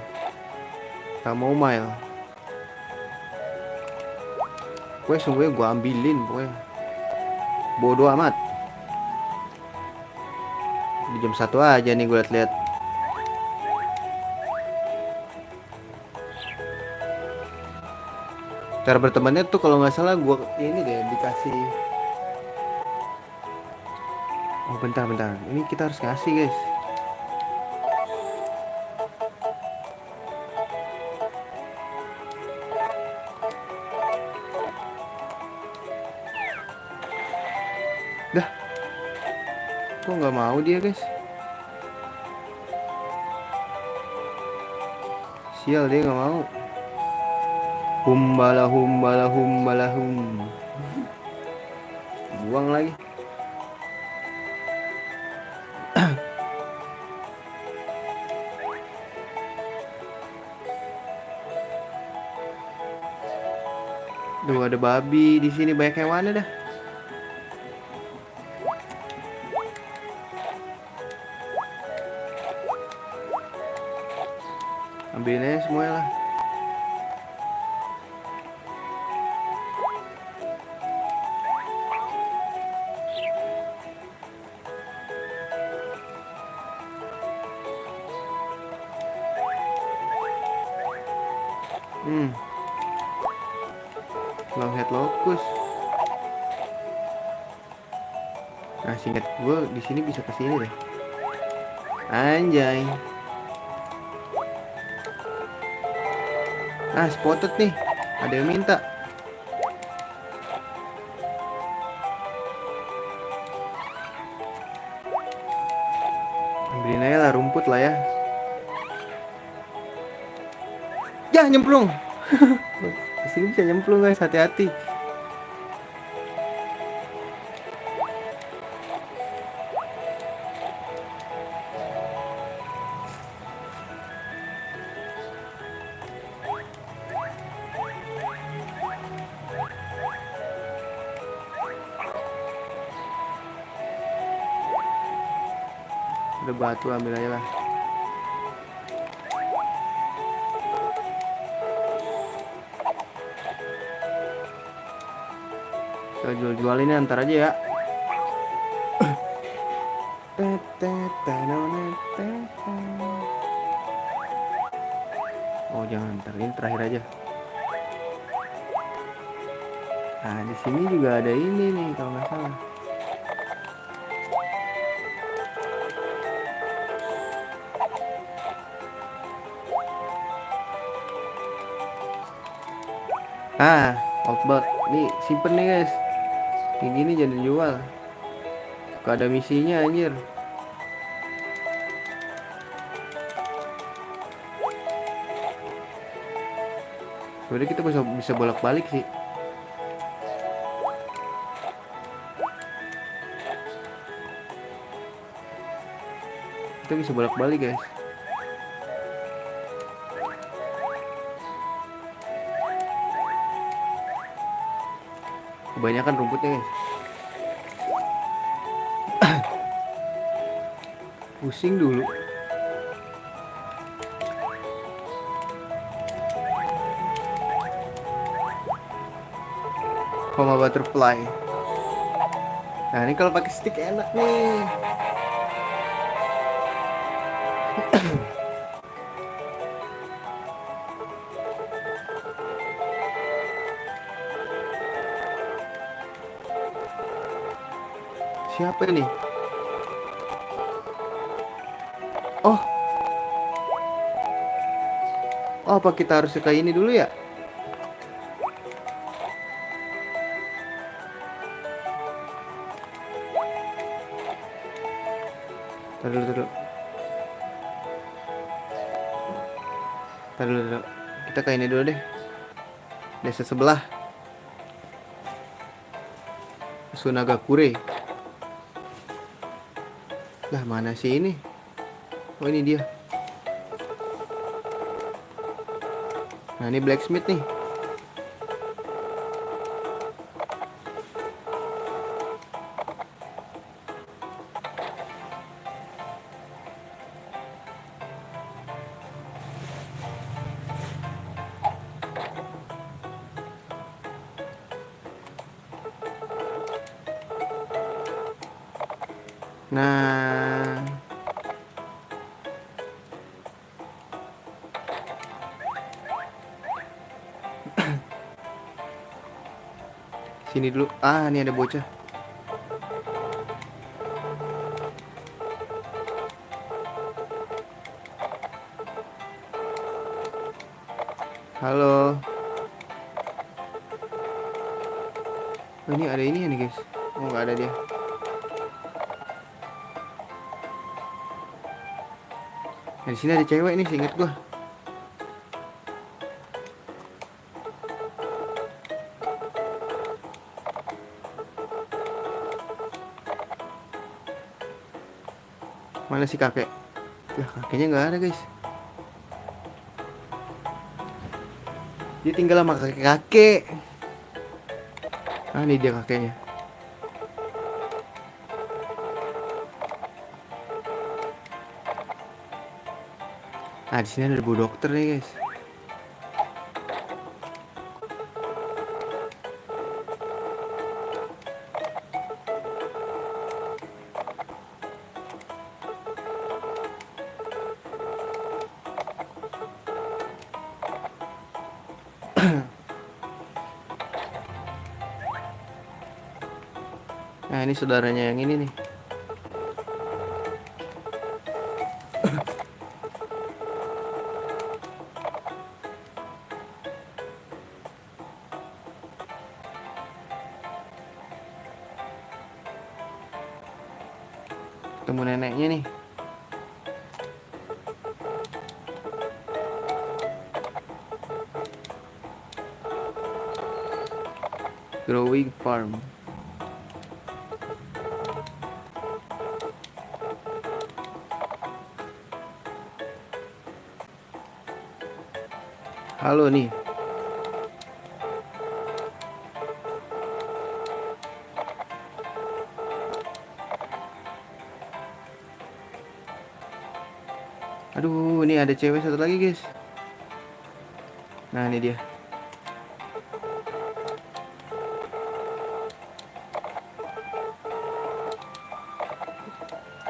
Chamomile. Pokoknya semuanya gue ambilin pokoknya. Bodoh amat. Di jam 1 aja nih gue liat-liat. Cara bertemannya tuh kalau nggak salah gue ini deh dikasih. Oh bentar. Ini kita harus ngasih guys. Dah. Kok nggak mau dia guys? Sial dia nggak mau. Humbalahum. Buang lagi. Duh, ada babi di sini, banyak hewannya dah. Ambilin aja semuanya lah. Long head locust. Nah, singkat gue di sini bisa ke sini deh. Anjay. Ah, spotted nih. Ada yang minta. Ambilin aja lah, rumput lah ya. Ya, nyemplung. Di sini bisa nyemplung guys, hati-hati. Ada batu, ambil aja lah. Kita jual-jualin antar aja ya. Oh jangan, ntar ini terakhir aja. Nah di sini juga ada ini nih kalau nggak salah. Ah, obat nih, simpen nih guys. Kayak gini jangan dijual. Suka ada misinya anjir. Sebenarnya kita bisa bolak-balik sih. Kita bisa bolak-balik guys. Kebanyakan rumputnya guys. Pusing dulu. Coma butterfly. Nah ini kalau pakai stick enak nih. Siapa ini? Oh. Oh, apa kita harus ke ini dulu ya? Taruh dulu. Kita ke ini dulu deh. Desa sebelah. Sunagakure. Lah mana sih ini? Oh ini dia. Nah ini blacksmith nih. Nah, sini dulu. Ah, ini ada bocah. Halo. Oh, ini ada ini ya nih guys. Oh nggak ada dia. Nah, di sini ada cewek nih, seingat gua. Mana si kakek? Lah kakeknya nggak ada guys. Dia tinggal sama kakek-kakek. Ah, ini dia kakeknya. Nah, di sini ada bu dokter nih, guys. Nah, ini saudaranya yang ini nih. Ketemu neneknya nih. Growing farm. Halo nih. Aduh, ini ada cewek satu lagi, guys. Nah, ini dia.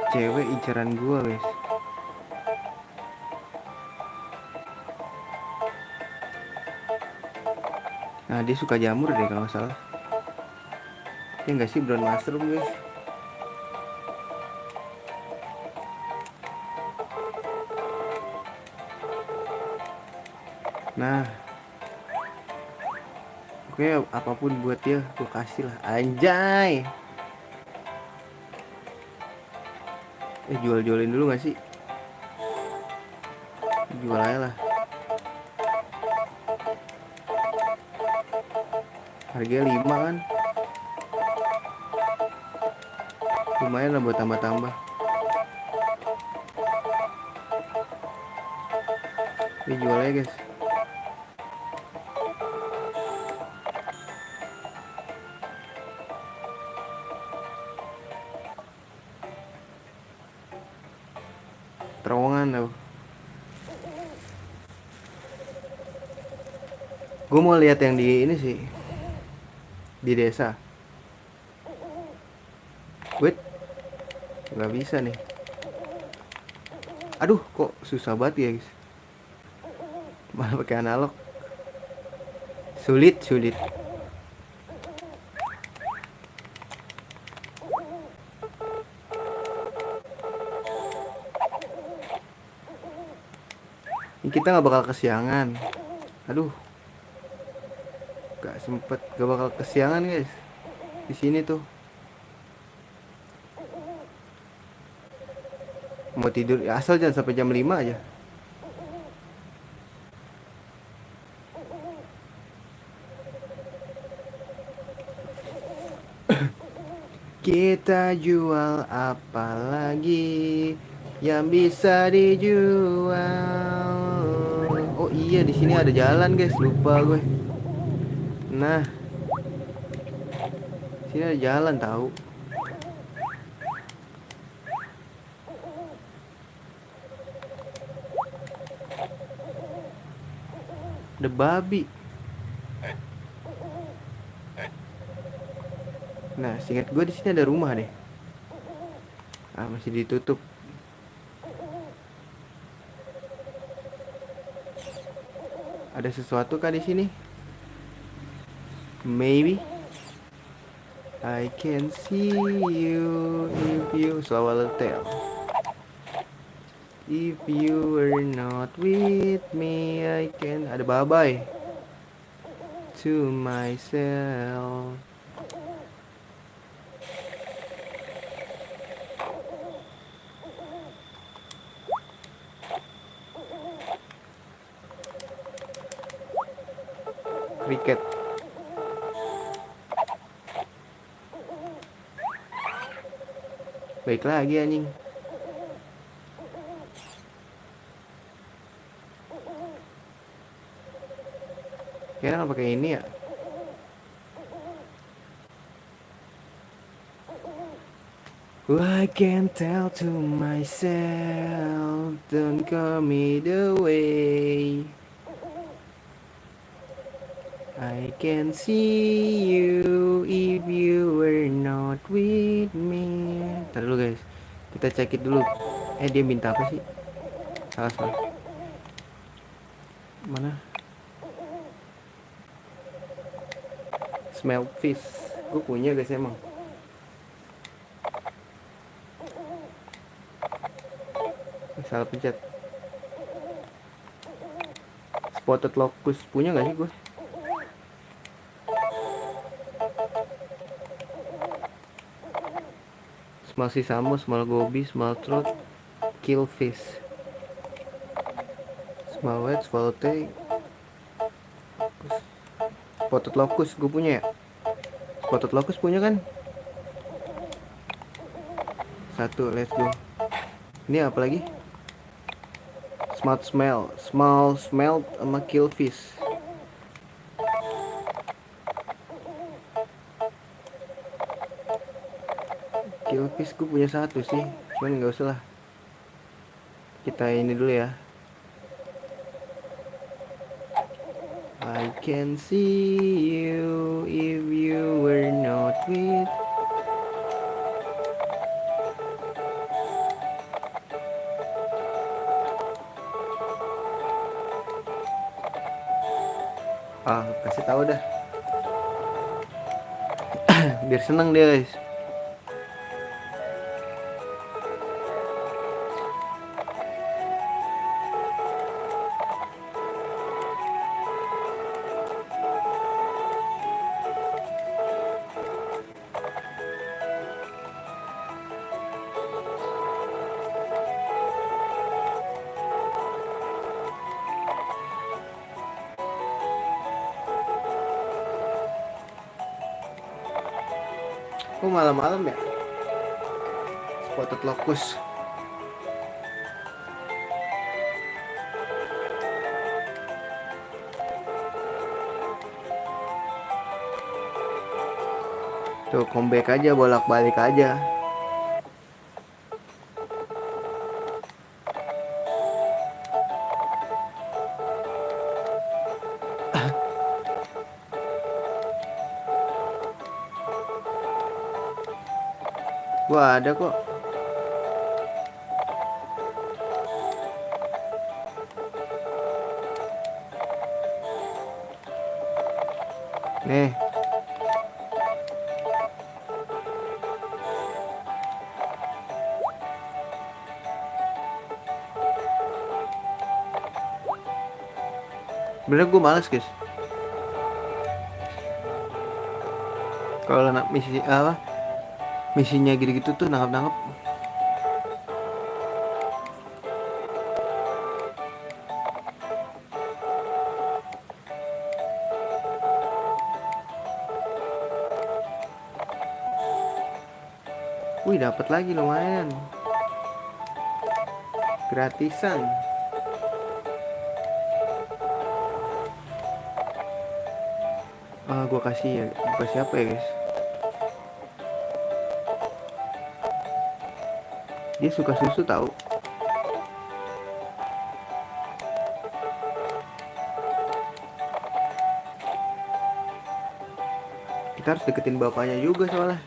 Cewek inceran gua, guys. Nah, dia suka jamur deh kalau nggak salah. Ya nggak sih, brown mushroom, guys. Nah, oke, apapun buat dia gue kasih lah, anjay. Jual-jualin dulu gak sih? Jual aja lah. Harganya 5 kan, lumayan lah buat tambah-tambah. Ini jual aja, guys. Terowongan tuh. Gue mau lihat yang di ini sih, di desa. Wait, nggak bisa nih. Aduh, kok susah banget ya, guys. Malah pakai analog. Sulit. Ini kita nggak bakal kesiangan. Aduh, gak sempet, gak bakal kesiangan, guys. Di sini tuh. Mau tidur, ya asal jangan sampai jam 5 aja. Kita jual apa lagi yang bisa dijual? Oh iya, di sini ada jalan, guys. Lupa gue. Nah, sini ada jalan tahu. Ada babi. Nah, seingat gue di sini ada rumah deh. Ah, masih ditutup. Ada sesuatu kah di sini? Maybe I can see you if you swallowtail. If you were not with me, I can. Ada babai. To myself. Cricket. Baik lagi anjing. Kayaknya nggak pakai ini ya. I can tell to myself, don't call me the way I can see you if you were not with me. Ntar dulu guys, kita cek it dulu. Dia minta apa sih? Salah. Mana? Smell fish. Gue punya guys emang. Salah pencet. Spotted locust punya gak sih gue? Small sisamo, small goby, small trout, killfish, small wedge, swallowtail, spotted locust gue punya ya. Spotted locust punya kan? Satu, let's go. Ini apa lagi? Small smelt sama killfish. Killfish gue punya satu sih, cuman nggak usah lah. Kita ini dulu ya. I can see you if you were not with. Kasih tahu dah. Biar seneng dia guys. Kok malam-malam ya? Spotted locust. Tuh comeback aja, bolak-balik aja. Gua ada kok. Nih. Bener gue males guys. Kalau misi apa? Misinya gitu-gitu tuh nangkap-nangkap. Wih, dapat lagi lumayan. Gratisan. Gua kasih apa ya guys? Dia suka susu tahu. Kita harus deketin bapaknya juga soalnya.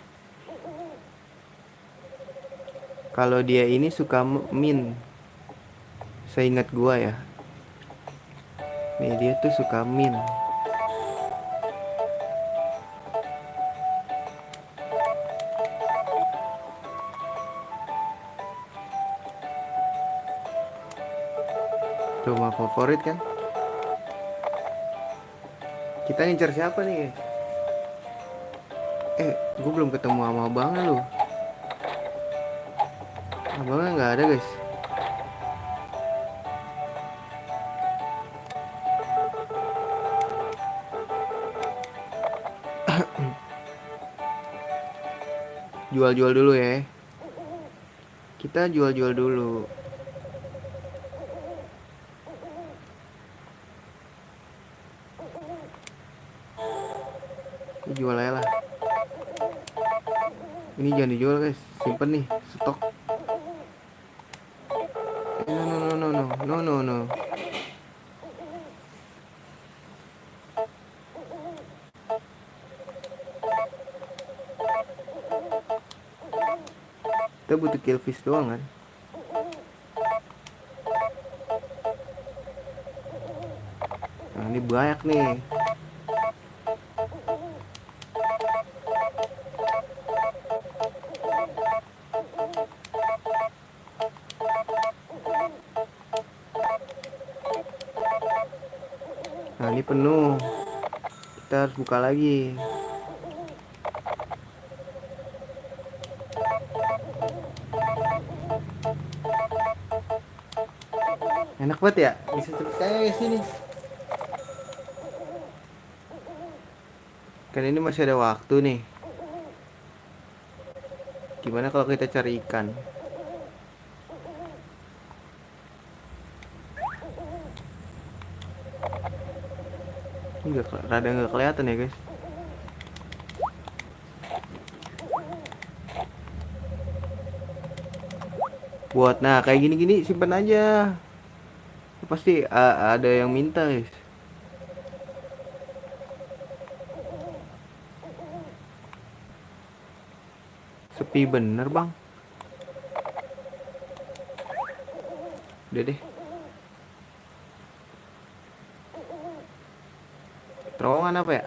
Kalau dia ini suka min, seingat gua ya. Nih dia tuh suka min. Cuma favorit kan? Kita ngincar siapa nih? Gue belum ketemu sama abangnya loh. Abangnya nggak ada guys. Jual-jual dulu ya. Kita jual-jual dulu. Jual aja lah. Ini jangan dijual guys. simpen nih stok. No no no no no no no. Kita butuh killfish doang kan. Nah ini banyak nih. Nah ini penuh. Kita harus buka lagi. Enak banget ya. Bisa cepet kayak sini. Kan ini masih ada waktu nih. Gimana kalau kita cari ikan? Ini rada nggak kelihatan ya guys. Buat nah kayak gini-gini simpan aja. Pasti ada yang minta guys. Sepi bener bang. Udah deh. Terowongan apa ya?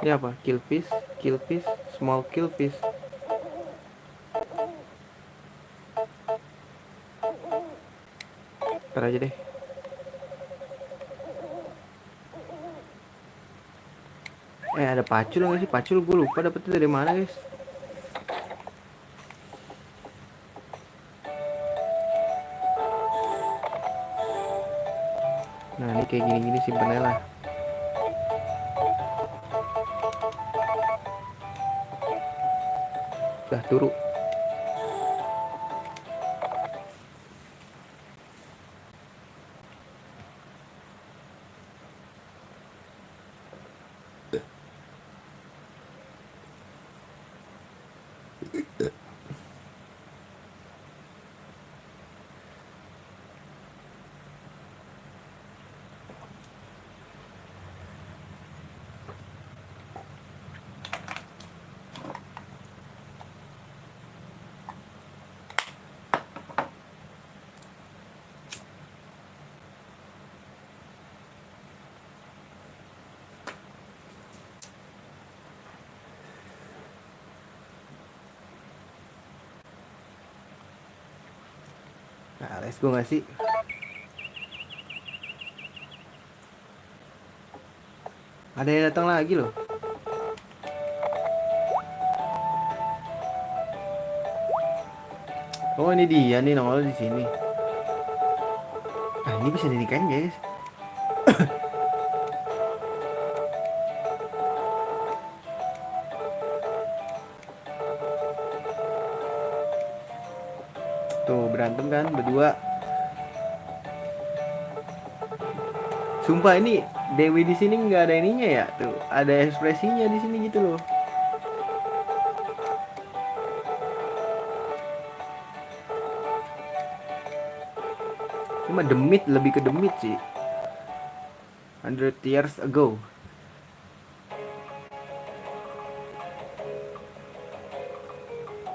Ini apa? Killfish, small killfish. Ntar aja deh. Ada pacul nggak sih? Pacul gue lupa dapetnya dari mana guys. Nah ini kayak gini-gini simpen aja lah. Udah turu. Nah let's go gak sih? Ada yang datang lagi loh. Oh ini dia nih nongol di sini. Ah ini bisa dinikahin guys. Tuh berantem kan berdua. Sumpah ini Dewi di sini nggak ada ininya ya tuh. Ada ekspresinya di sini gitu loh. Cuma demit lebih ke demit sih. 100 years ago.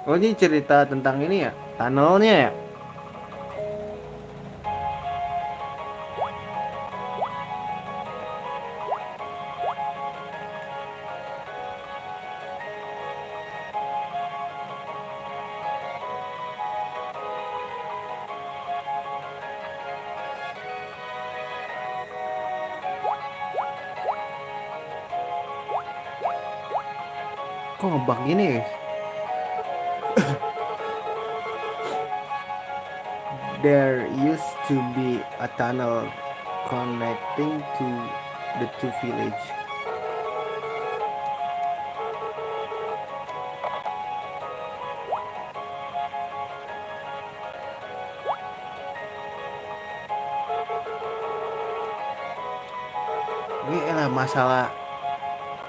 Oh ini cerita tentang ini ya, tunnelnya ya. Kok ngebug gini guys? There used to be a tunnel connecting to the two village. Ini lah masalah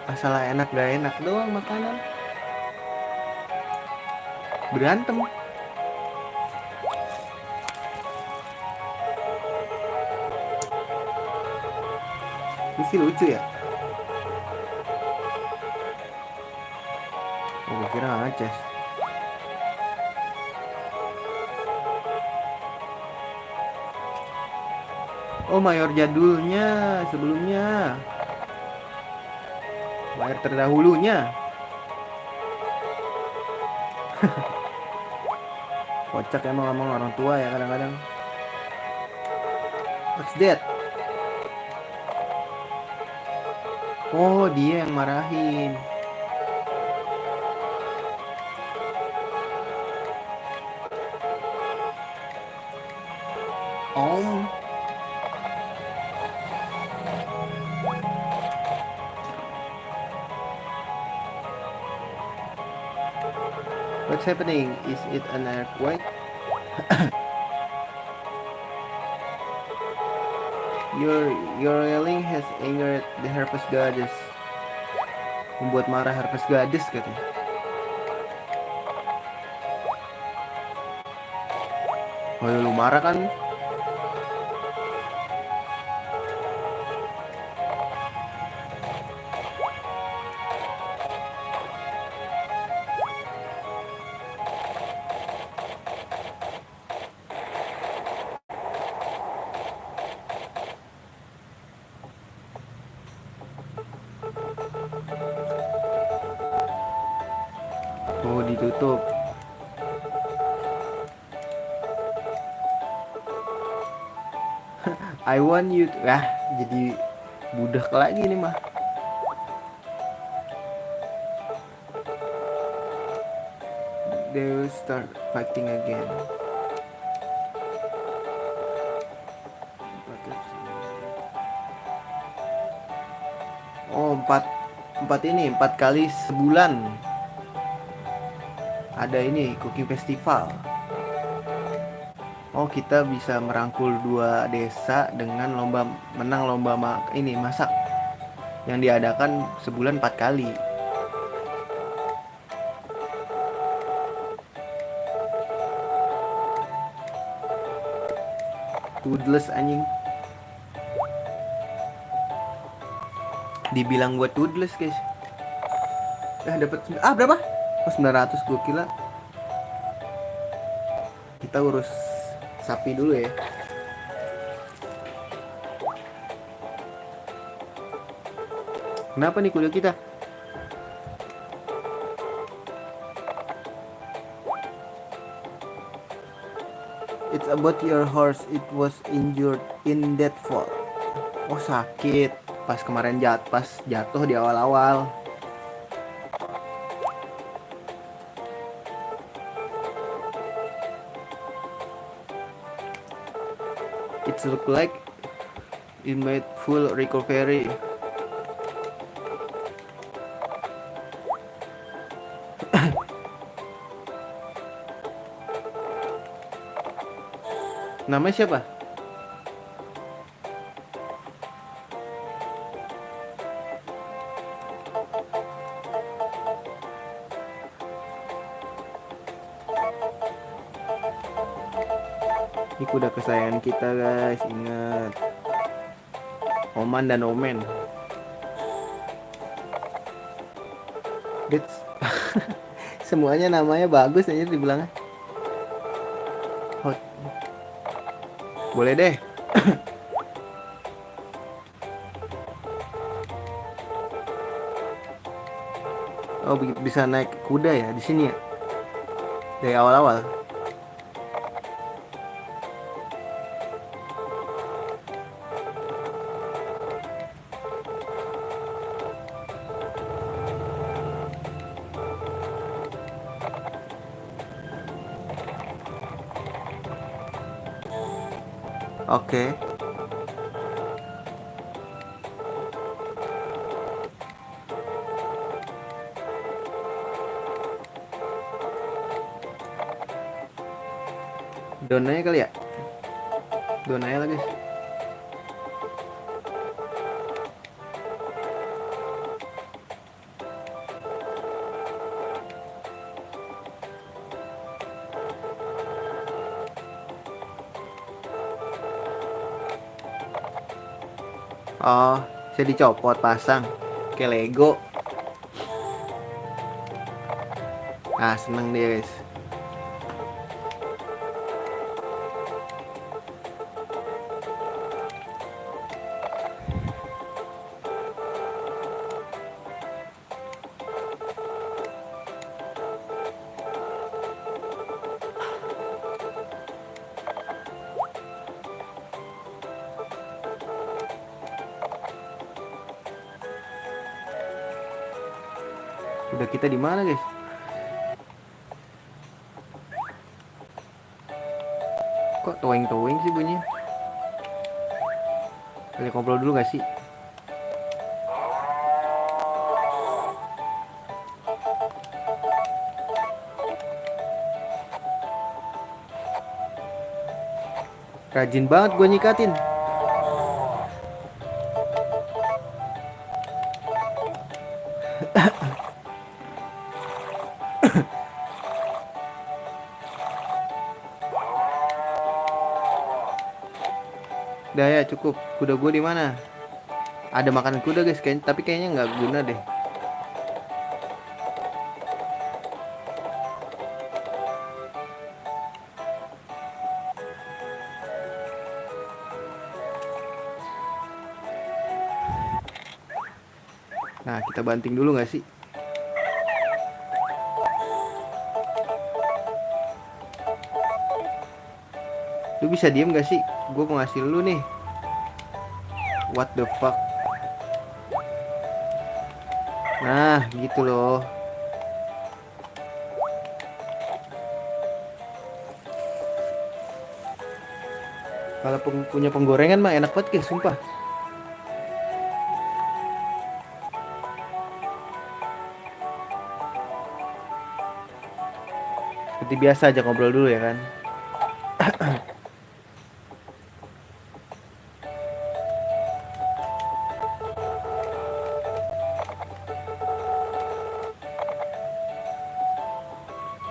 masalah enak gak enak doang makanan. Berantem. Ini sih lucu ya. Oh, gue kira Aces. Oh, mayor jadulnya sebelumnya. Mayor terdahulunya. Kocak emang orang tua ya kadang-kadang. What's that? Oh, dia yang marahin. Om. What's happening? Is it an earthquake? Your yelling has angered the harvest goddess. Membuat marah harvest goddess katanya. Oh, lu marah kan? Oh, ditutup. I want you to... jadi budak lagi nih mah. They will start fighting again. Oh, empat kali sebulan ada ini cooking festival. Oh, kita bisa merangkul 2 desa dengan menang lomba ini masak yang diadakan sebulan 4 kali. Toothless anjing. Dibilang gua toothless, guys. Dapat berapa? Oh, 900 gua kira. Kita urus sapi dulu ya. Kenapa nih kuda kita? It's about your horse. It was injured in that fall. Oh, sakit. Pas kemarin jatuh di awal-awal. It look like it made full recovery. Namanya siapa? Ini kuda kesayangan kita, guys. Ingat, Oman dan Omen. That's semuanya namanya bagus aja dibilangnya. Hot. Boleh deh. Oh, bisa naik kuda ya di sini ya? Dari awal-awal. Oke. Donanya kali ya? Donanya lagi. Oh, bisa dicopot pasang kayak Lego. Ah, seneng dia guys. Udah kita di mana guys? Kok towing-towing sih bunyinya? Boleh ngobrol dulu gak sih? Rajin banget gue nyikatin. Udah ya cukup. Kuda gue di mana? Ada makanan kuda guys, tapi kayaknya nggak guna deh. Nah, kita banting dulu nggak sih? Lu bisa diem gak sih? Gue mau ngasih lu nih. What the fuck? Nah, gitu loh. Kalau punya penggorengan mah enak banget guys, sumpah. Seperti biasa aja ngobrol dulu ya kan.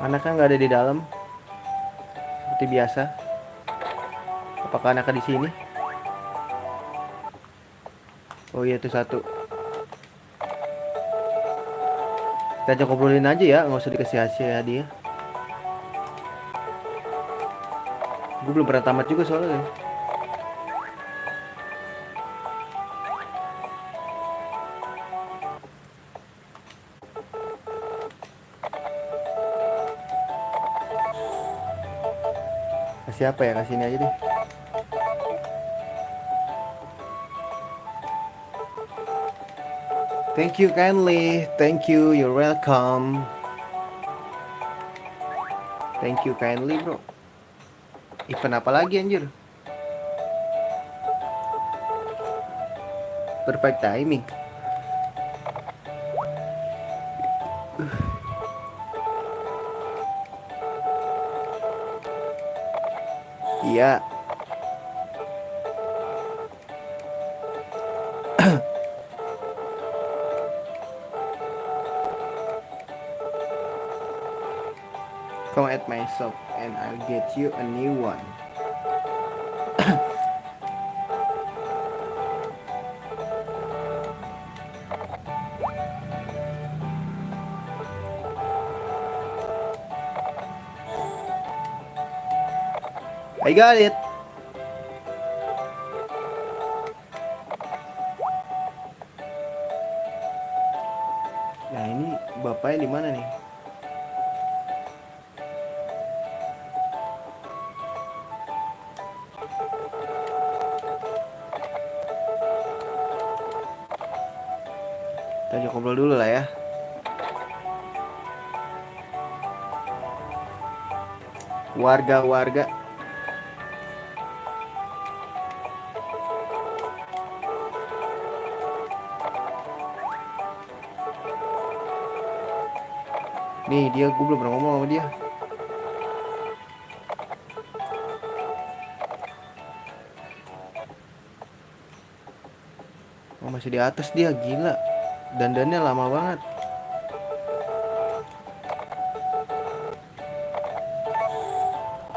Anaknya nggak ada di dalam. Seperti biasa. Apakah anaknya di sini? Oh iya itu satu. Kita ajak ngobrolin aja ya, nggak usah dikasih hasil hadiah. Gue belum pernah tamat juga soalnya. Kasih apa ya? Kasih ini aja deh. Thank you kindly. Thank you. You're welcome. Thank you kindly bro. Event apa lagi anjir? Perfect timing. Iya. Come at my shop and I'll get you a new one. I got it. Nah ini bapaknya di mana nih? Kita ajak ngobrol dulu lah ya. Warga-warga. Nih dia, gue belum pernah ngomong sama dia. Oh masih di atas dia, gila. Dandannya lama banget.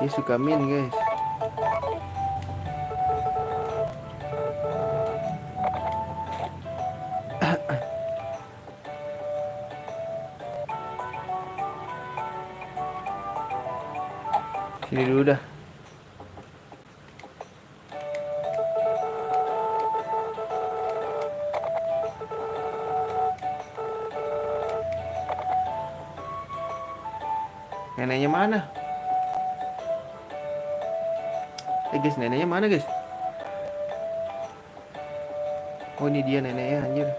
Dia suka min guys. Sini dulu dah. Neneknya mana? Guys, neneknya mana guys? Oh ini dia neneknya anjir.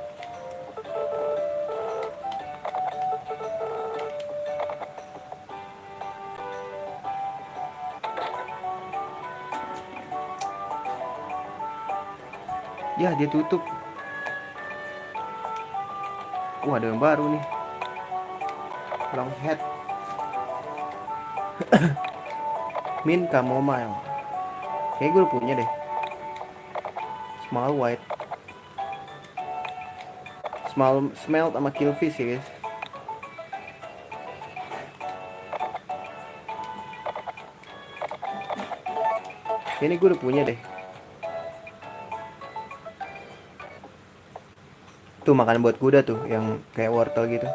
Ya dia tutup. Wah ada yang baru nih. Long head. Mint chamomile. Kayaknya gue udah punya deh. Small white. Smelt sama killfish ya guys. Ini gue udah punya deh. Tuh makanan buat kuda tuh yang kayak wortel gitu.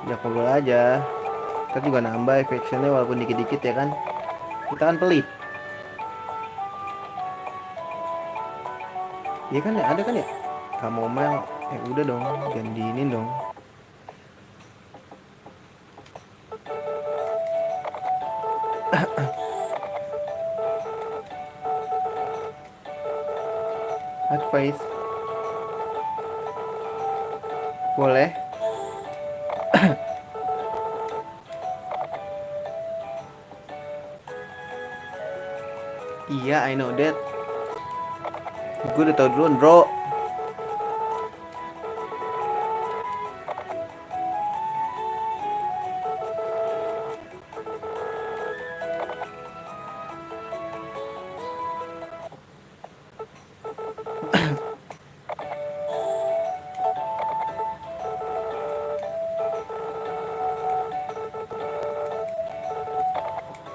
Ya ngobrol aja. Kita juga nambah affectionnya walaupun dikit-dikit ya kan. Kita kan pelit. Iya kan ya, ada kan ya? Chamomile. Udah dong, jangan diinin dong. Advice. Boleh. Iya, I know that. Gue udah tau duluan, bro.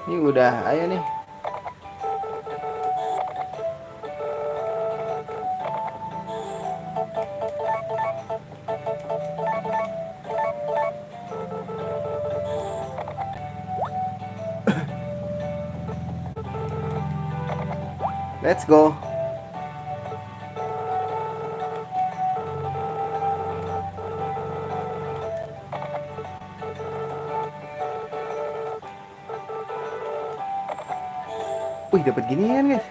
Ini udah, ayo nih. Let's go. Wih, dapat ginian, guys.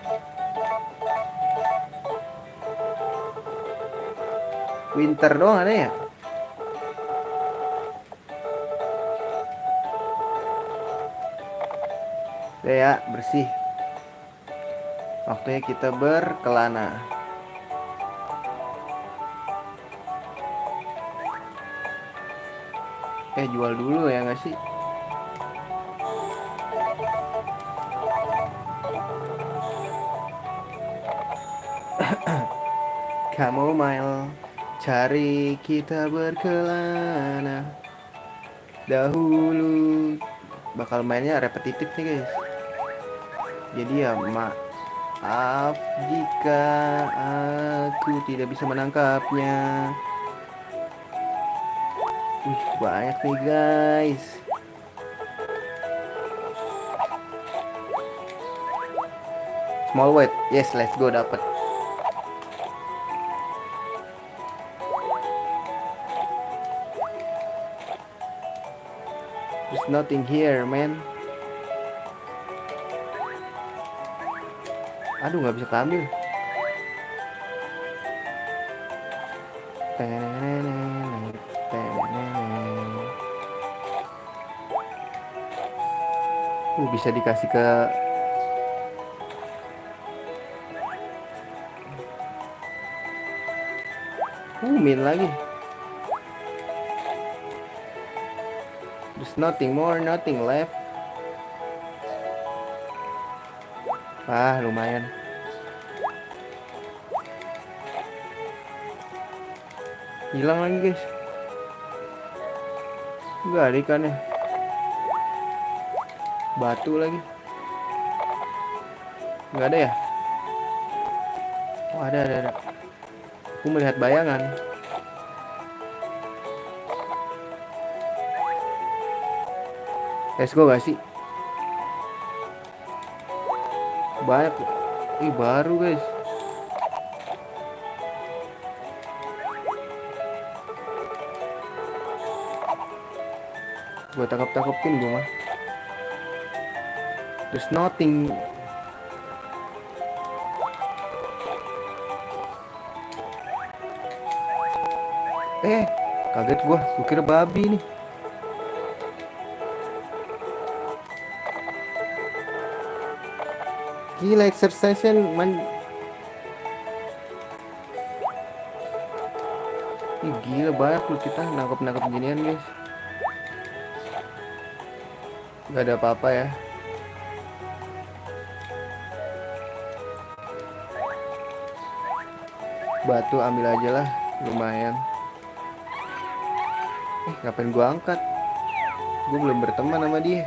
Winter doang ada ya? Udah ya, bersih. Waktunya kita berkelana. Jual dulu ya nggak sih? Chamomile, cari kita berkelana. Dahulu bakal mainnya repetitif nih guys. Jadi ya maaf jika aku tidak bisa menangkapnya. Wih, banyak nih guys. Small weight, yes, let's go, dapat. There's nothing here, man. Aduh, nggak bisa keambil. Bisa dikasih ke min lagi. There's nothing more, nothing left. Lumayan. Hilang lagi guys. Enggak ada ikannya. Batu lagi. Enggak ada ya? Oh ada. Aku melihat bayangan. Let's go gak sih? Banyak. Ih, baru guys. Gue tangkap-tangkepin gue mah. There's nothing. Kaget gue kira babi nih. Gila exercise Ih, gila banyak loh kita nangkep ginian guys. Gak ada apa-apa ya. Batu ambil aja lah, lumayan. Ngapain gua angkat? Gue belum berteman sama dia.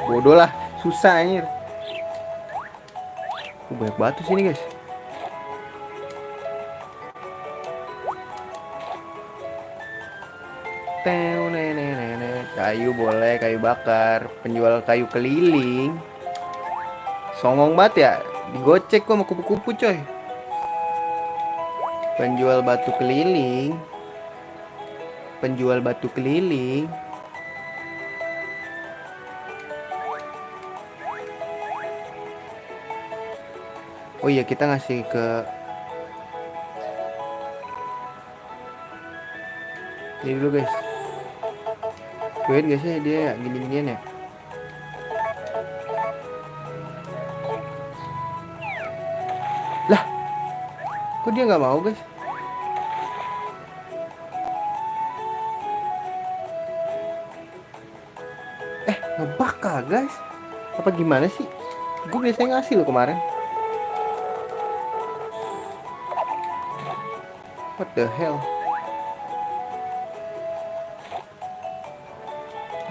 Bodoh lah, susah anjir. Banyak batu sini guys. Kayu boleh, kayu bakar. Penjual kayu keliling. Songong banget ya. Digocek kok sama kupu-kupu coy. Penjual batu keliling. Oh iya, kita ngasih ke ini dulu guys. Lihat guys ya, dia gini-ginian ya. Lah, kok dia nggak mau guys? Ngebakar guys. Apa gimana sih? Gue biasanya ngasih lo kemarin. What the hell?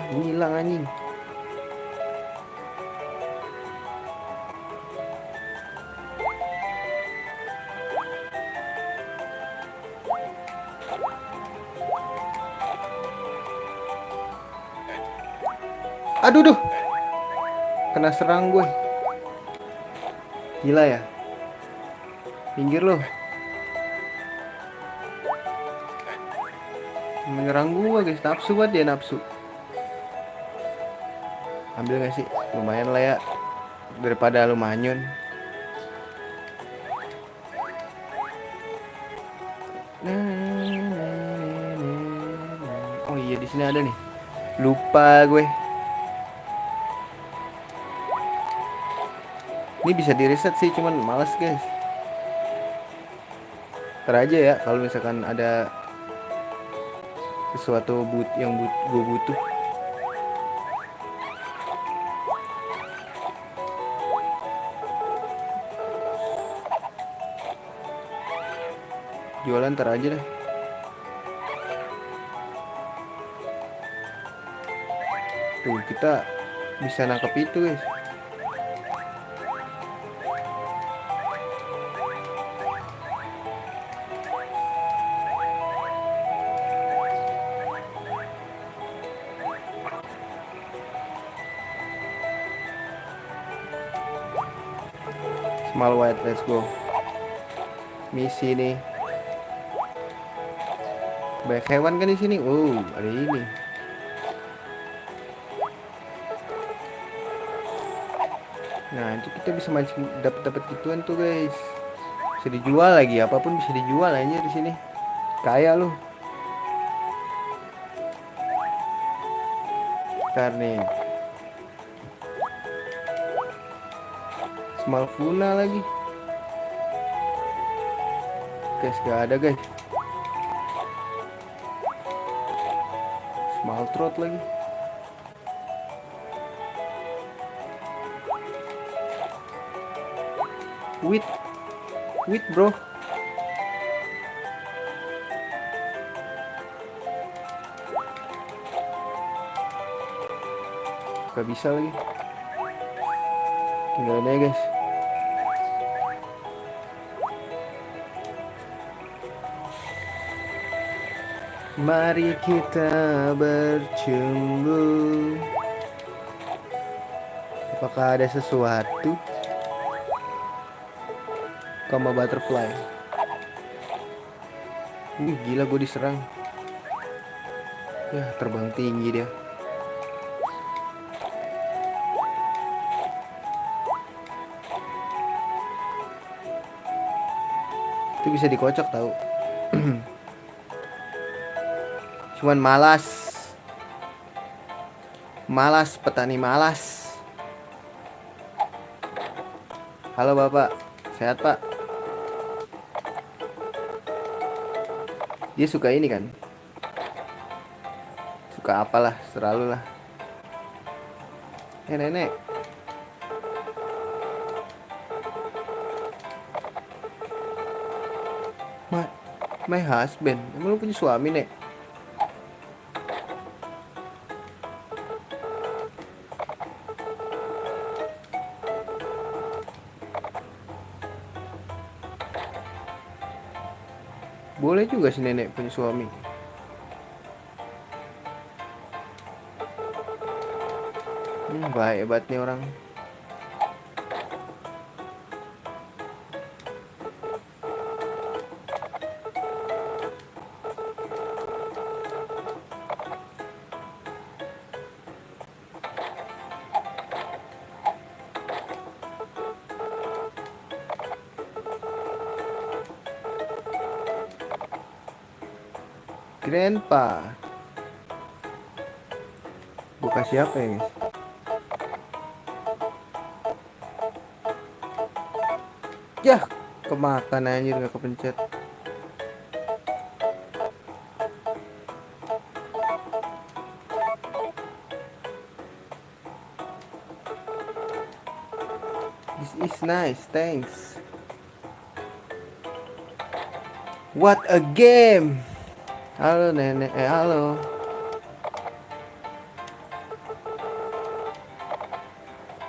Ngilang anjing. Aduh, kena serang gue. Gila ya. Pinggir lo. Menyerang gue guys. Nafsu banget dia, nafsu. Ambil gak sih? Lumayan lah ya. Daripada lu manyun. Oh iya, di sini ada nih. Lupa gue. Ini bisa di reset sih, cuman males guys. Ntar aja ya kalau misalkan ada sesuatu yang gue butuh. Jualan ntar aja deh. Tuh, kita bisa nangkep itu guys. Small white, let's go. Misi nih. Banyak hewan kan di sini. Ada ini. Nah, itu kita bisa mancing, dapat gituan tuh guys. Bisa dijual lagi, apapun bisa dijual aja di sini. Kaya lu. Ntar nih. Small tuna lagi. Guys, gak ada guys. Small trout lagi. Wheat bro. Gak bisa lagi. Tinggal aja guys. Mari kita bercumbu. Apakah ada sesuatu? Koma butterfly. Gila gue diserang. Ya terbang tinggi dia. Itu bisa dikocok tahu. Cuman malas. Malas, petani malas. Halo Bapak, sehat Pak? Dia suka ini kan? Suka apalah, selalu lah. Nenek. My husband. Emang lu punya suami, Nek? Boleh juga si nenek punya suami. Baik hebat nih orang. Grandpa. Bukan siapa ya guys? Yah, kemakan anjir gak kepencet. This is nice, thanks. What a game. Halo nenek, halo.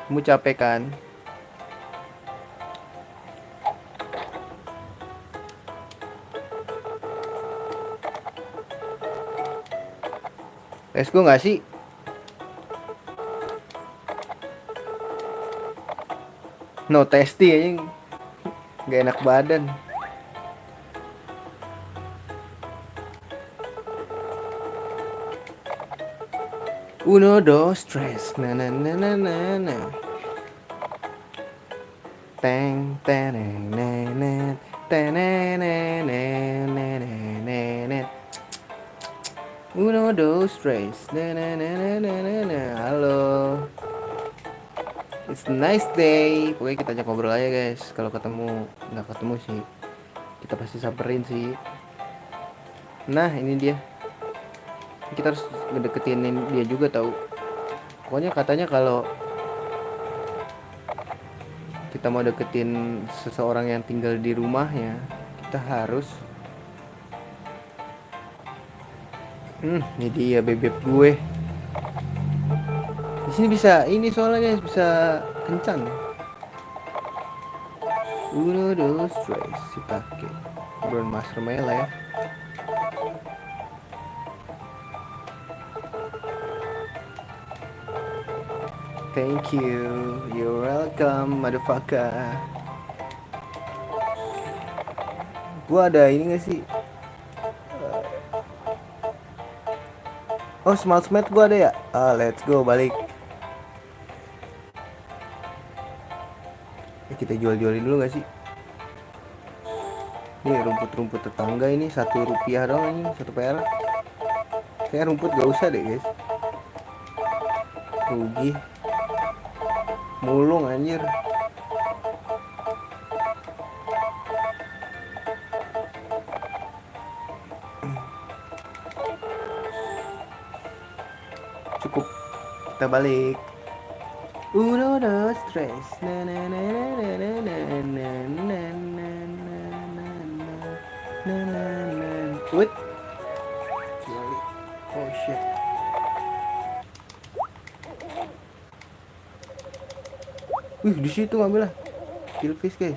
Kamu capek kan? Let's go gak sih? No testy aja. Gak enak badan. Uno, dos, tres. Na na na na na na. Teng teneng nenet. Tenenenenenenenen. Uno, dos, tres. Na na na na na na na. Halo. It's a nice day. Pokoknya kita ajak ngobrol aja guys. Kalau ketemu, nggak ketemu sih, kita pasti samperin sih. Nah ini dia. Kita harus ngedeketin dia juga tahu. Pokoknya katanya kalau kita mau deketin seseorang yang tinggal di rumahnya, kita harus ini dia bebek gue. Di sini bisa ini soalnya guys, bisa kencang. Uno, dos, tres, si pakai Grandmaster Melee ya. Thank you, you're welcome, motherfucker. Gua ada ini gak sih? Oh, Smart Smart gua ada ya? Let's go, balik. Kita jual-jualin dulu gak sih? Ini rumput-rumput tetangga ini Rp1 doang ini, 1 perak. Kayak rumput gak usah deh guys. Rugi. Mulung anjir. Cukup. Kita balik. Uno, dos, tres. Na na na na na na na na na na na na. What? Oh shit. Di situ ngambil lah. Kill fish guys.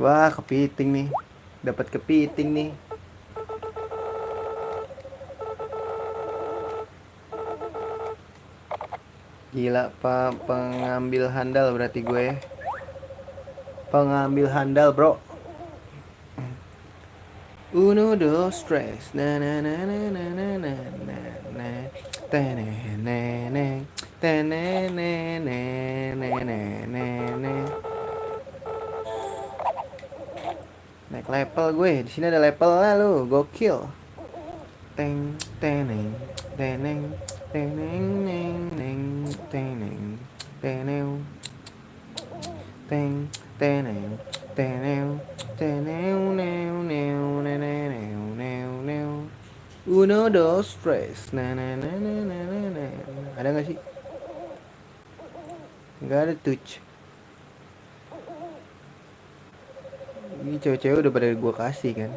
Wah, kepiting nih. Dapat kepiting nih. Gila, pengambil handal berarti gue. Pengambil handal, bro. Uno dos tres na na na na na na na na na tenenene tenenene nenenene. Naik level gue. Di sini ada levelnya lu. Gokil. Teng teneng teneng teneng neng neng teneng teneng teng teneng teneng teneng neu neu neu neu neu. Uno dos tres na na na na na na na. Ada nggak sih? Nggak ada touch. Ini cewek-cewek udah pada gue kasih kan.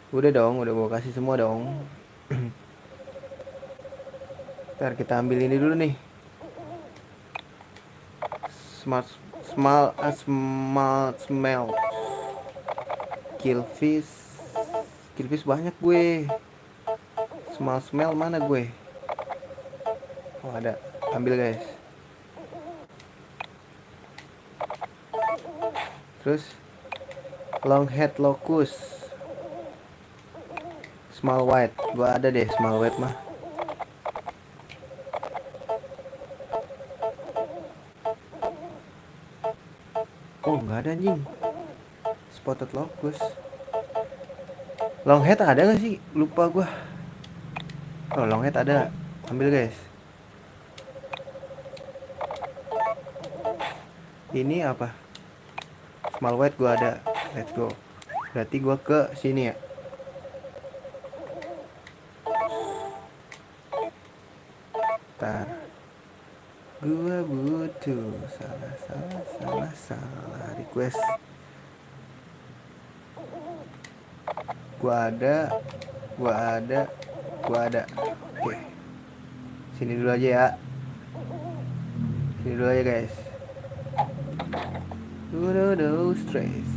Udah dong, udah gue kasih semua dong. Ntar kita ambil ini dulu nih. Smart smell. Killfish. Killfish banyak gue. Smell mana gue? Oh ada. Ambil guys. Terus long head locust. Small white. Gua ada deh small white mah. Oh nggak ada anjing. Spotted locust. Long head ada nggak sih? Lupa gua. Oh long head ada. Ambil guys. Ini apa? Small white gua ada. Let's go. Berarti gua ke sini ya. Ntar. Gua butuh salah request. Gua ada. Oke. Sini dulu aja ya. Sini dulu aja guys. Udah stress.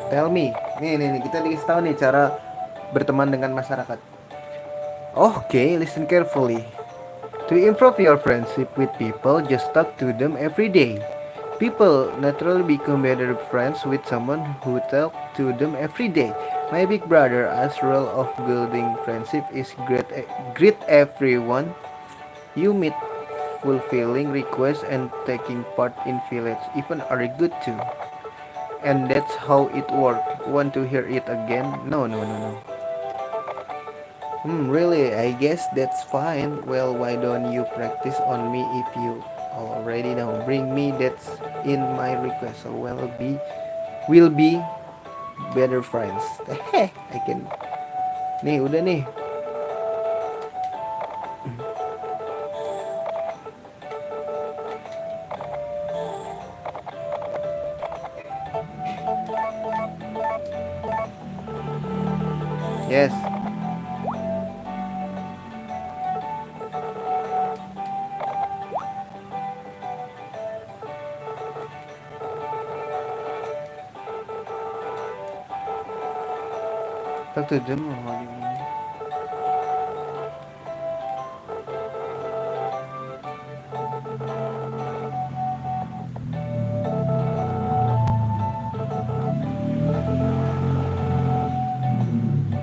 Tell me. Nih kita dikasih tahu nih cara berteman dengan masyarakat. Okay, listen carefully. To improve your friendship with people, just talk to them every day. People naturally become better friends with someone who talk to them every day. My big brother, as role of building friendship is greet everyone you meet, fulfilling requests and taking part in village even are good too. And that's how it worked. Want to hear it again? No. Really? I guess that's fine. Well, why don't you practice on me if you already know? Bring me that's in my request. So we'll be better friends. I can. Nih, udah nih. Yes. Talk to them.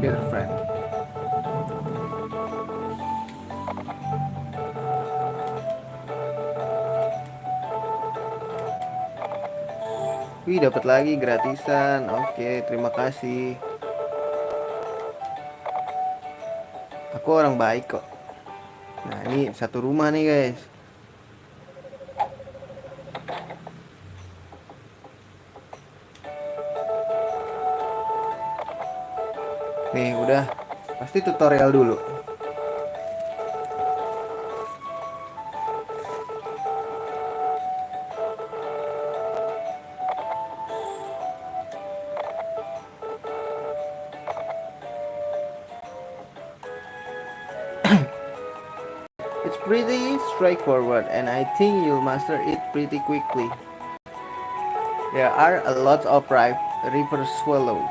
Better friend. Wih, dapat lagi gratisan. Oke, terima kasih. Aku orang baik kok. Nah, ini satu rumah nih, guys. Nih, udah. Pasti tutorial dulu. It's pretty straightforward and I think you'll master it pretty quickly. There are a lot of river swallow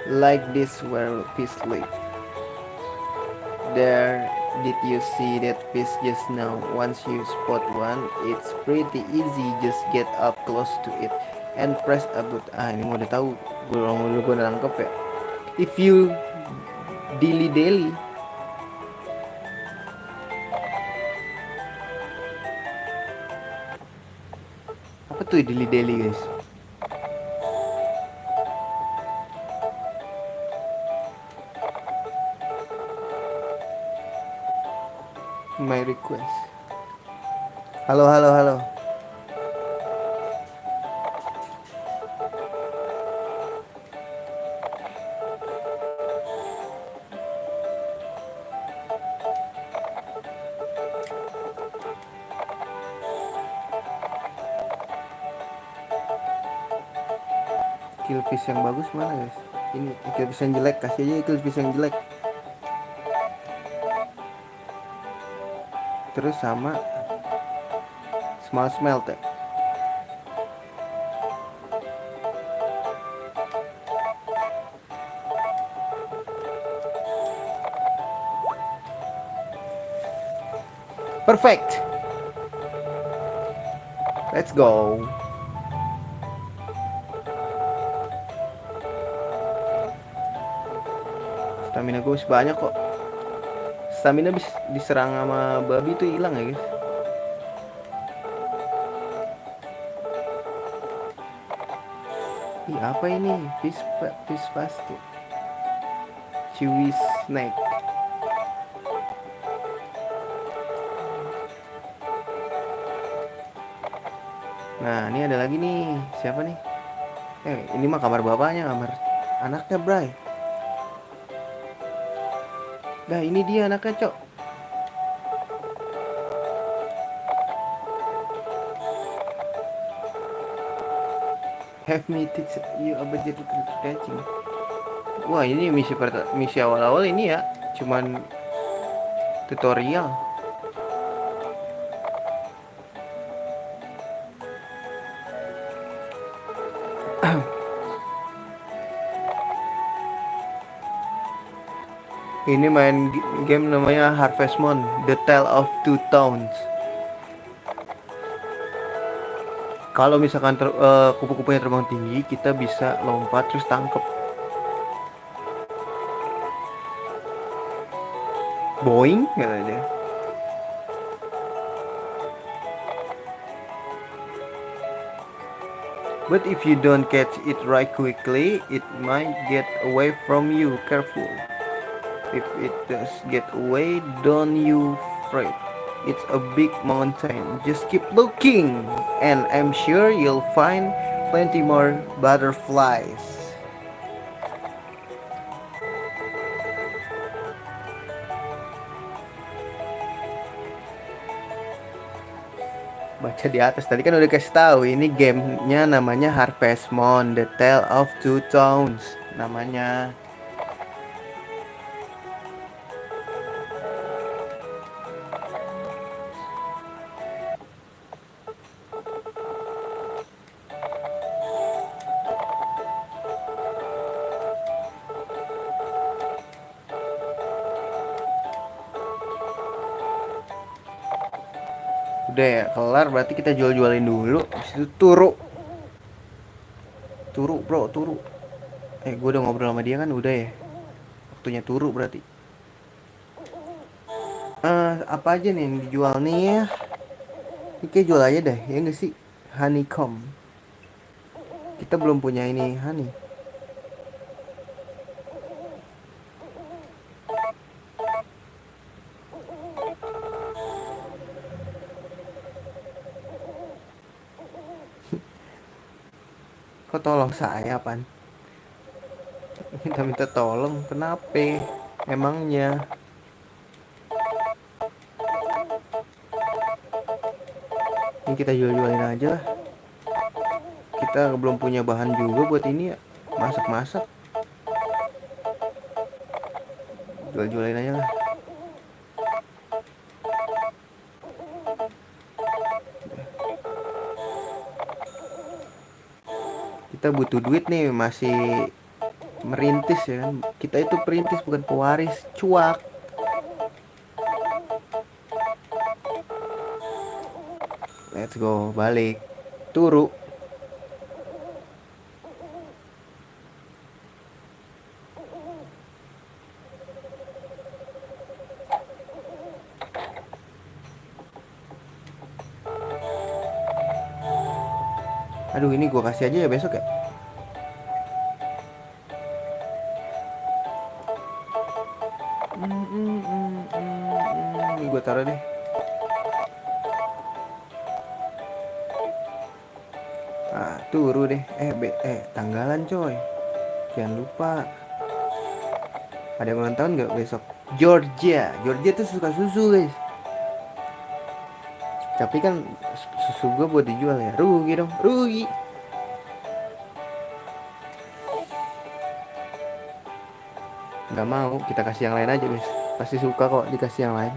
like this where fish live. There, did you see that fish just now? Once you spot one, it's pretty easy. Just get up close to it and press a button. Ah, ini mau udah tahu. Gue nangkep ya. If you dilly dally, apa tuh dilly dally guys? My request. Halo, halo, halo. Killfish yang bagus mana guys? Ini killfish yang jelek, kasih aja killfish yang jelek. Terus sama small smelt ya. Perfect. Let's go. Stamina gue banyak kok. Stamina bisa diserang sama babi tuh hilang ya guys. Ih, apa ini? Fish pasti. Chewy snake. Nah, ini ada lagi nih. Siapa nih? Ini mah kamar bapaknya, kamar anaknya, Bray. Nah, ini dia anaknya, Cok. Have me teach you about catching. Wah, ini misi awal-awal ini ya. Cuman tutorial. Ini main game namanya Harvest Moon, The Tale of Two Towns. Kalau misalkan kupu-kupunya terbang tinggi, kita bisa lompat terus tangkep. Boing, katanya. But if you don't catch it right quickly, it might get away from you. Careful. If it does get away, don't you fret. It's a big mountain. Just keep looking, and I'm sure you'll find plenty more butterflies. Baca di atas tadi kan udah kasih tahu ini gamenya namanya Harvest Moon, The Tale of Two Towns namanya. Udah ya kelar, berarti kita jual-jualin dulu. Habis itu turu bro, turu. Gue udah ngobrol sama dia kan, udah ya. Waktunya turu berarti. Apa aja nih yang dijual nih ya? Ini kayak jual aja deh, ya nggak sih? Honeycomb. Kita belum punya ini honey. Kok tolong saya, Pan? Minta tolong, kenapa? Emangnya? Ini kita jual-jualin aja lah. Kita belum punya bahan juga buat ini ya. Masak-masak. Jual-jualin aja lah. Kita butuh duit nih, masih merintis ya kan. Kita itu perintis bukan pewaris. Cuak. Let's go, balik. Turu. Aduh, ini gua kasih aja ya besok ya. Ini gua taruh deh. Ah, turu deh. Tanggalan coy. Jangan lupa. Ada yang ulang tahun nggak besok? Georgia. Georgia tuh suka susu guys. Tapi kan susu gue buat dijual ya. Rugi dong. Rugi. Nggak mau. Kita kasih yang lain aja guys. Pasti suka kok dikasih yang lain.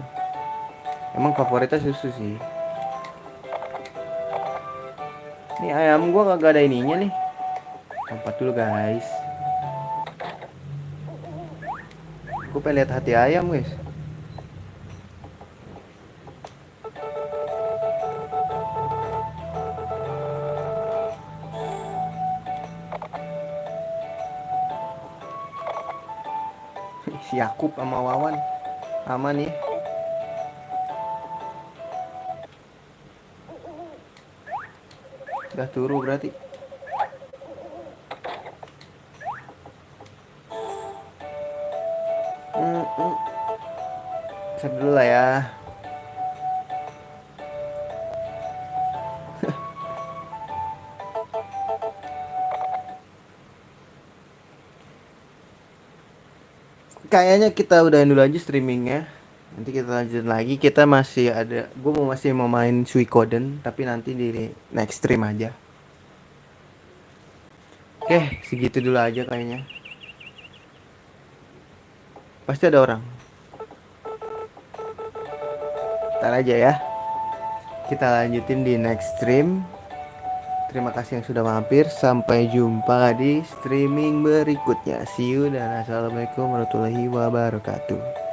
Emang favoritnya susu sih. Ini ayam gue kagak ada ininya nih. Lompat dulu guys. Gue pengen lihat hati ayam guys. Si Yakub sama Wawan aman ya. Udah turu berarti. Set dulu lah ya. Kayaknya kita udahin dulu aja streamingnya. Nanti kita lanjutin lagi. Kita masih ada, gue masih mau main Suikoden, tapi nanti di next stream aja. Oke, segitu dulu aja kayaknya. Pasti ada orang. Ntar aja ya. Kita lanjutin di next stream. Terima kasih yang sudah mampir. Sampai jumpa di streaming berikutnya. See you dan assalamualaikum warahmatullahi wabarakatuh.